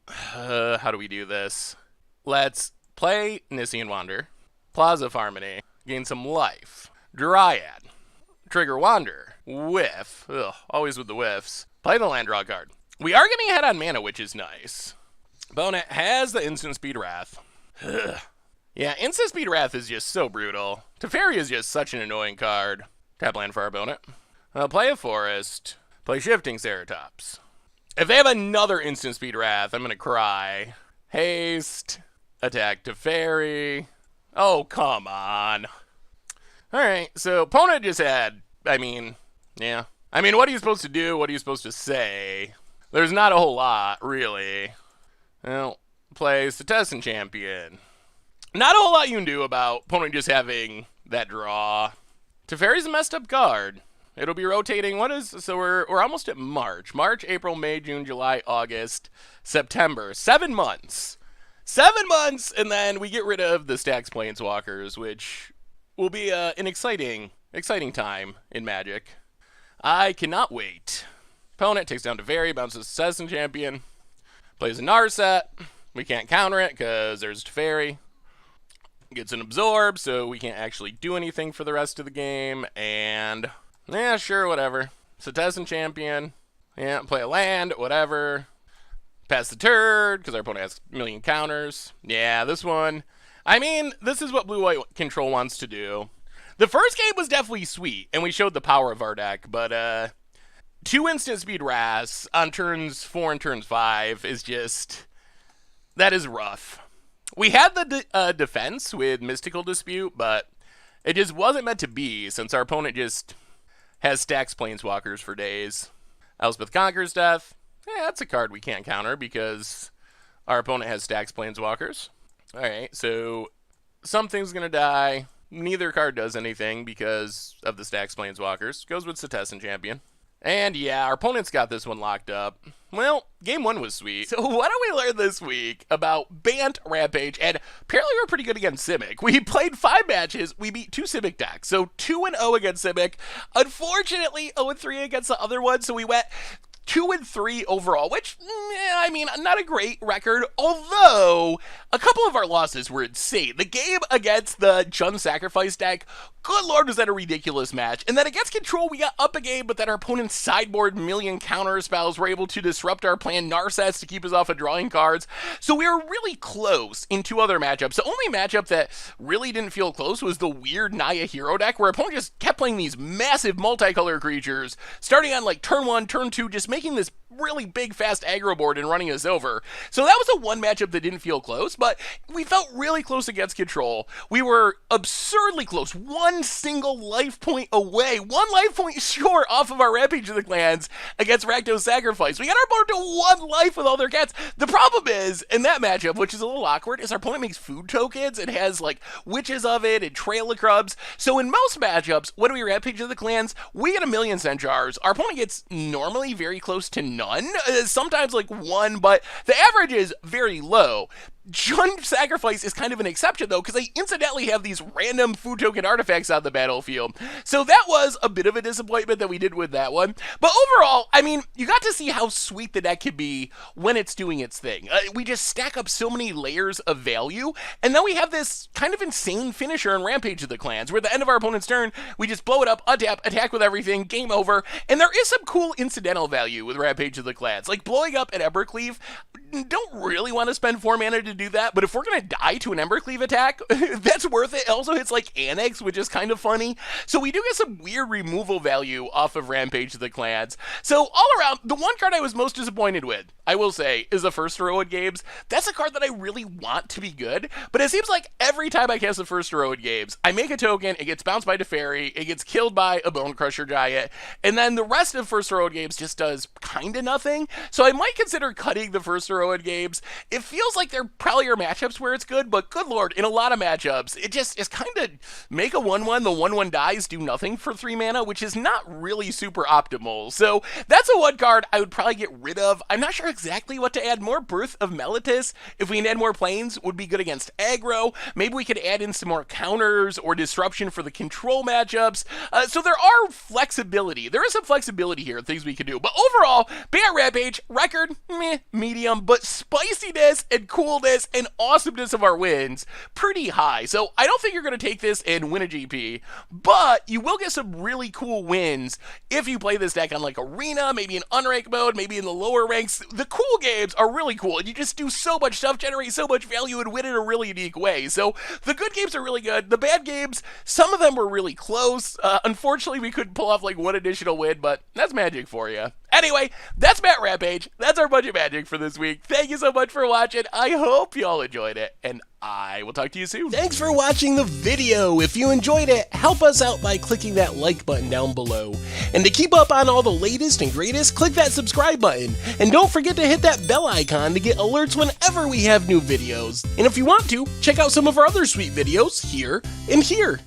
Speaker 1: How do we do this? Let's play Nessian Wander. Plaza of Harmony. Gain some life. Dryad. Trigger Wander. Whiff. Ugh, always with the whiffs. Play the land, draw a card. We are getting ahead on mana, which is nice. Opponent has the Instant Speed Wrath. Ugh. Yeah, Instant Speed Wrath is just so brutal. Teferi is just such an annoying card. Tap land for our opponent. Play a forest. Play Shifting Ceratops. If they have another Instant Speed Wrath, I'm going to cry. Haste. Attack Teferi. Oh, come on. Alright, so opponent just had, yeah. What are you supposed to do? What are you supposed to say? There's not a whole lot, really. Well, play Setessan Champion. Not a whole lot you can do about opponent just having that draw. Teferi's a messed up card. It'll be rotating. So we're almost at March. March, April, May, June, July, August, September. 7 months. 7 months, and then we get rid of the Stacks Planeswalkers, which will be an exciting time in Magic. I cannot wait. Opponent takes down Teferi, bounces Setessan Champion, plays a Narset. We can't counter it because there's Teferi. Gets an Absorb, so we can't actually do anything for the rest of the game, and... yeah, sure, whatever. Setessan Champion. Yeah, play a land, whatever. Pass the turn, because our opponent has a million counters. Yeah, this one. This is what Blue-White Control wants to do. The first game was definitely sweet, and we showed the power of our deck, but 2 Instant Speed Wraths on turns 4 and turns 5 is just... that is rough. We had the defense with Mystical Dispute, but it just wasn't meant to be, since our opponent just... has Stacks Planeswalkers for days. Elspeth Conquers Death. Yeah, that's a card we can't counter because our opponent has Stacks Planeswalkers. Alright, so something's going to die. Neither card does anything because of the Stacks Planeswalkers. Goes with Setessan Champion. And yeah, our opponents got this one locked up. Well, game 1 was sweet. So what do we learn this week about Bant, Rampage, and apparently we're pretty good against Simic. We played 5 matches, we beat 2 Simic decks, so 2-0 against Simic. Unfortunately, 0-3 against the other one, so we went 2-3 overall, which, I mean, not a great record, although a couple of our losses were insane. The game against the Jund Sacrifice deck, good lord, was that a ridiculous match. And then against Control, we got up a game, but then our opponent's sideboard million counter spells were able to disrupt our plan Narset to keep us off of drawing cards. So we were really close in 2 other matchups. The only matchup that really didn't feel close was the weird Naya hero deck, where our opponent just kept playing these massive multicolor creatures, starting on like turn 1, turn 2, just making this really big fast aggro board and running us over. So that was the one matchup that didn't feel close, but we felt really close against Control. We were absurdly close, 1 single life point away, 1 life point short off of our Rampage of the Clans against Rakdos Sacrifice. We got our opponent to 1 life with all their cats. The problem is, in that matchup, which is a little awkward, is our opponent makes food tokens. It has like Witches of it and Trail of Crubs. So in most matchups, when we Rampage of the Clans, we get 1,000,000 Centaurs. Our opponent gets normally very close to none, sometimes like 1, but the average is very low. Jund Sacrifice is kind of an exception, though, because they incidentally have these random food token artifacts on the battlefield. So that was a bit of a disappointment that we did with that one. But overall, I mean, you got to see how sweet the deck can be when it's doing its thing. We just stack up so many layers of value, and then we have this kind of insane finisher in Rampage of the Clans, where at the end of our opponent's turn, we just blow it up, untap, attack with everything, game over. And there is some cool incidental value with Rampage of the Clans, like blowing up an Embercleave. Don't really want to spend 4 mana to do that, but if we're going to die to an Embercleave attack, that's worth it. It also hits like Annex, which is kind of funny. So we do get some weird removal value off of Rampage of the Clans. So all around, the one card I was most disappointed with, I will say, is the first Heroic Games. That's a card that I really want to be good, but it seems like every time I cast the first Heroic Games, I make a token, it gets bounced by Teferi, it gets killed by a Bone Crusher Giant, and then the rest of first Heroic Games just does kind of nothing. So I might consider cutting the first Heroic Games. It feels like they're probably your matchups where it's good, but good lord, in a lot of matchups, it just is kind of make a 1-1, the 1-1 dies, do nothing for 3 mana, which is not really super optimal. So that's a 1 card I would probably get rid of. I'm not sure exactly what to add. More Birth of Meletis, if we can add more planes, would be good against aggro. Maybe we could add in some more counters or disruption for the control matchups. So there are flexibility. There is some flexibility here, things we can do. But overall, Bant Rampage, record, medium, but spiciness and coolness and awesomeness of our wins, pretty high. So I don't think you're going to take this and win a GP, but you will get some really cool wins if you play this deck on like Arena, maybe in unranked mode, maybe in the lower ranks. The cool games are really cool, and you just do so much stuff, generate so much value, and win in a really unique way. So the good games are really good. The bad games, some of them were really close. Unfortunately, we couldn't pull off like 1 additional win, but that's Magic for you. Anyway, that's Bant Rampage. That's our bunch of Magic for this week. Thank you so much for watching. I hope you all enjoyed it, and I will talk to you soon. Thanks for watching the video. If you enjoyed it, help us out by clicking that like button down below. And to keep up on all the latest and greatest, click that subscribe button. And don't forget to hit that bell icon to get alerts whenever we have new videos. And if you want to, check out some of our other sweet videos here and here.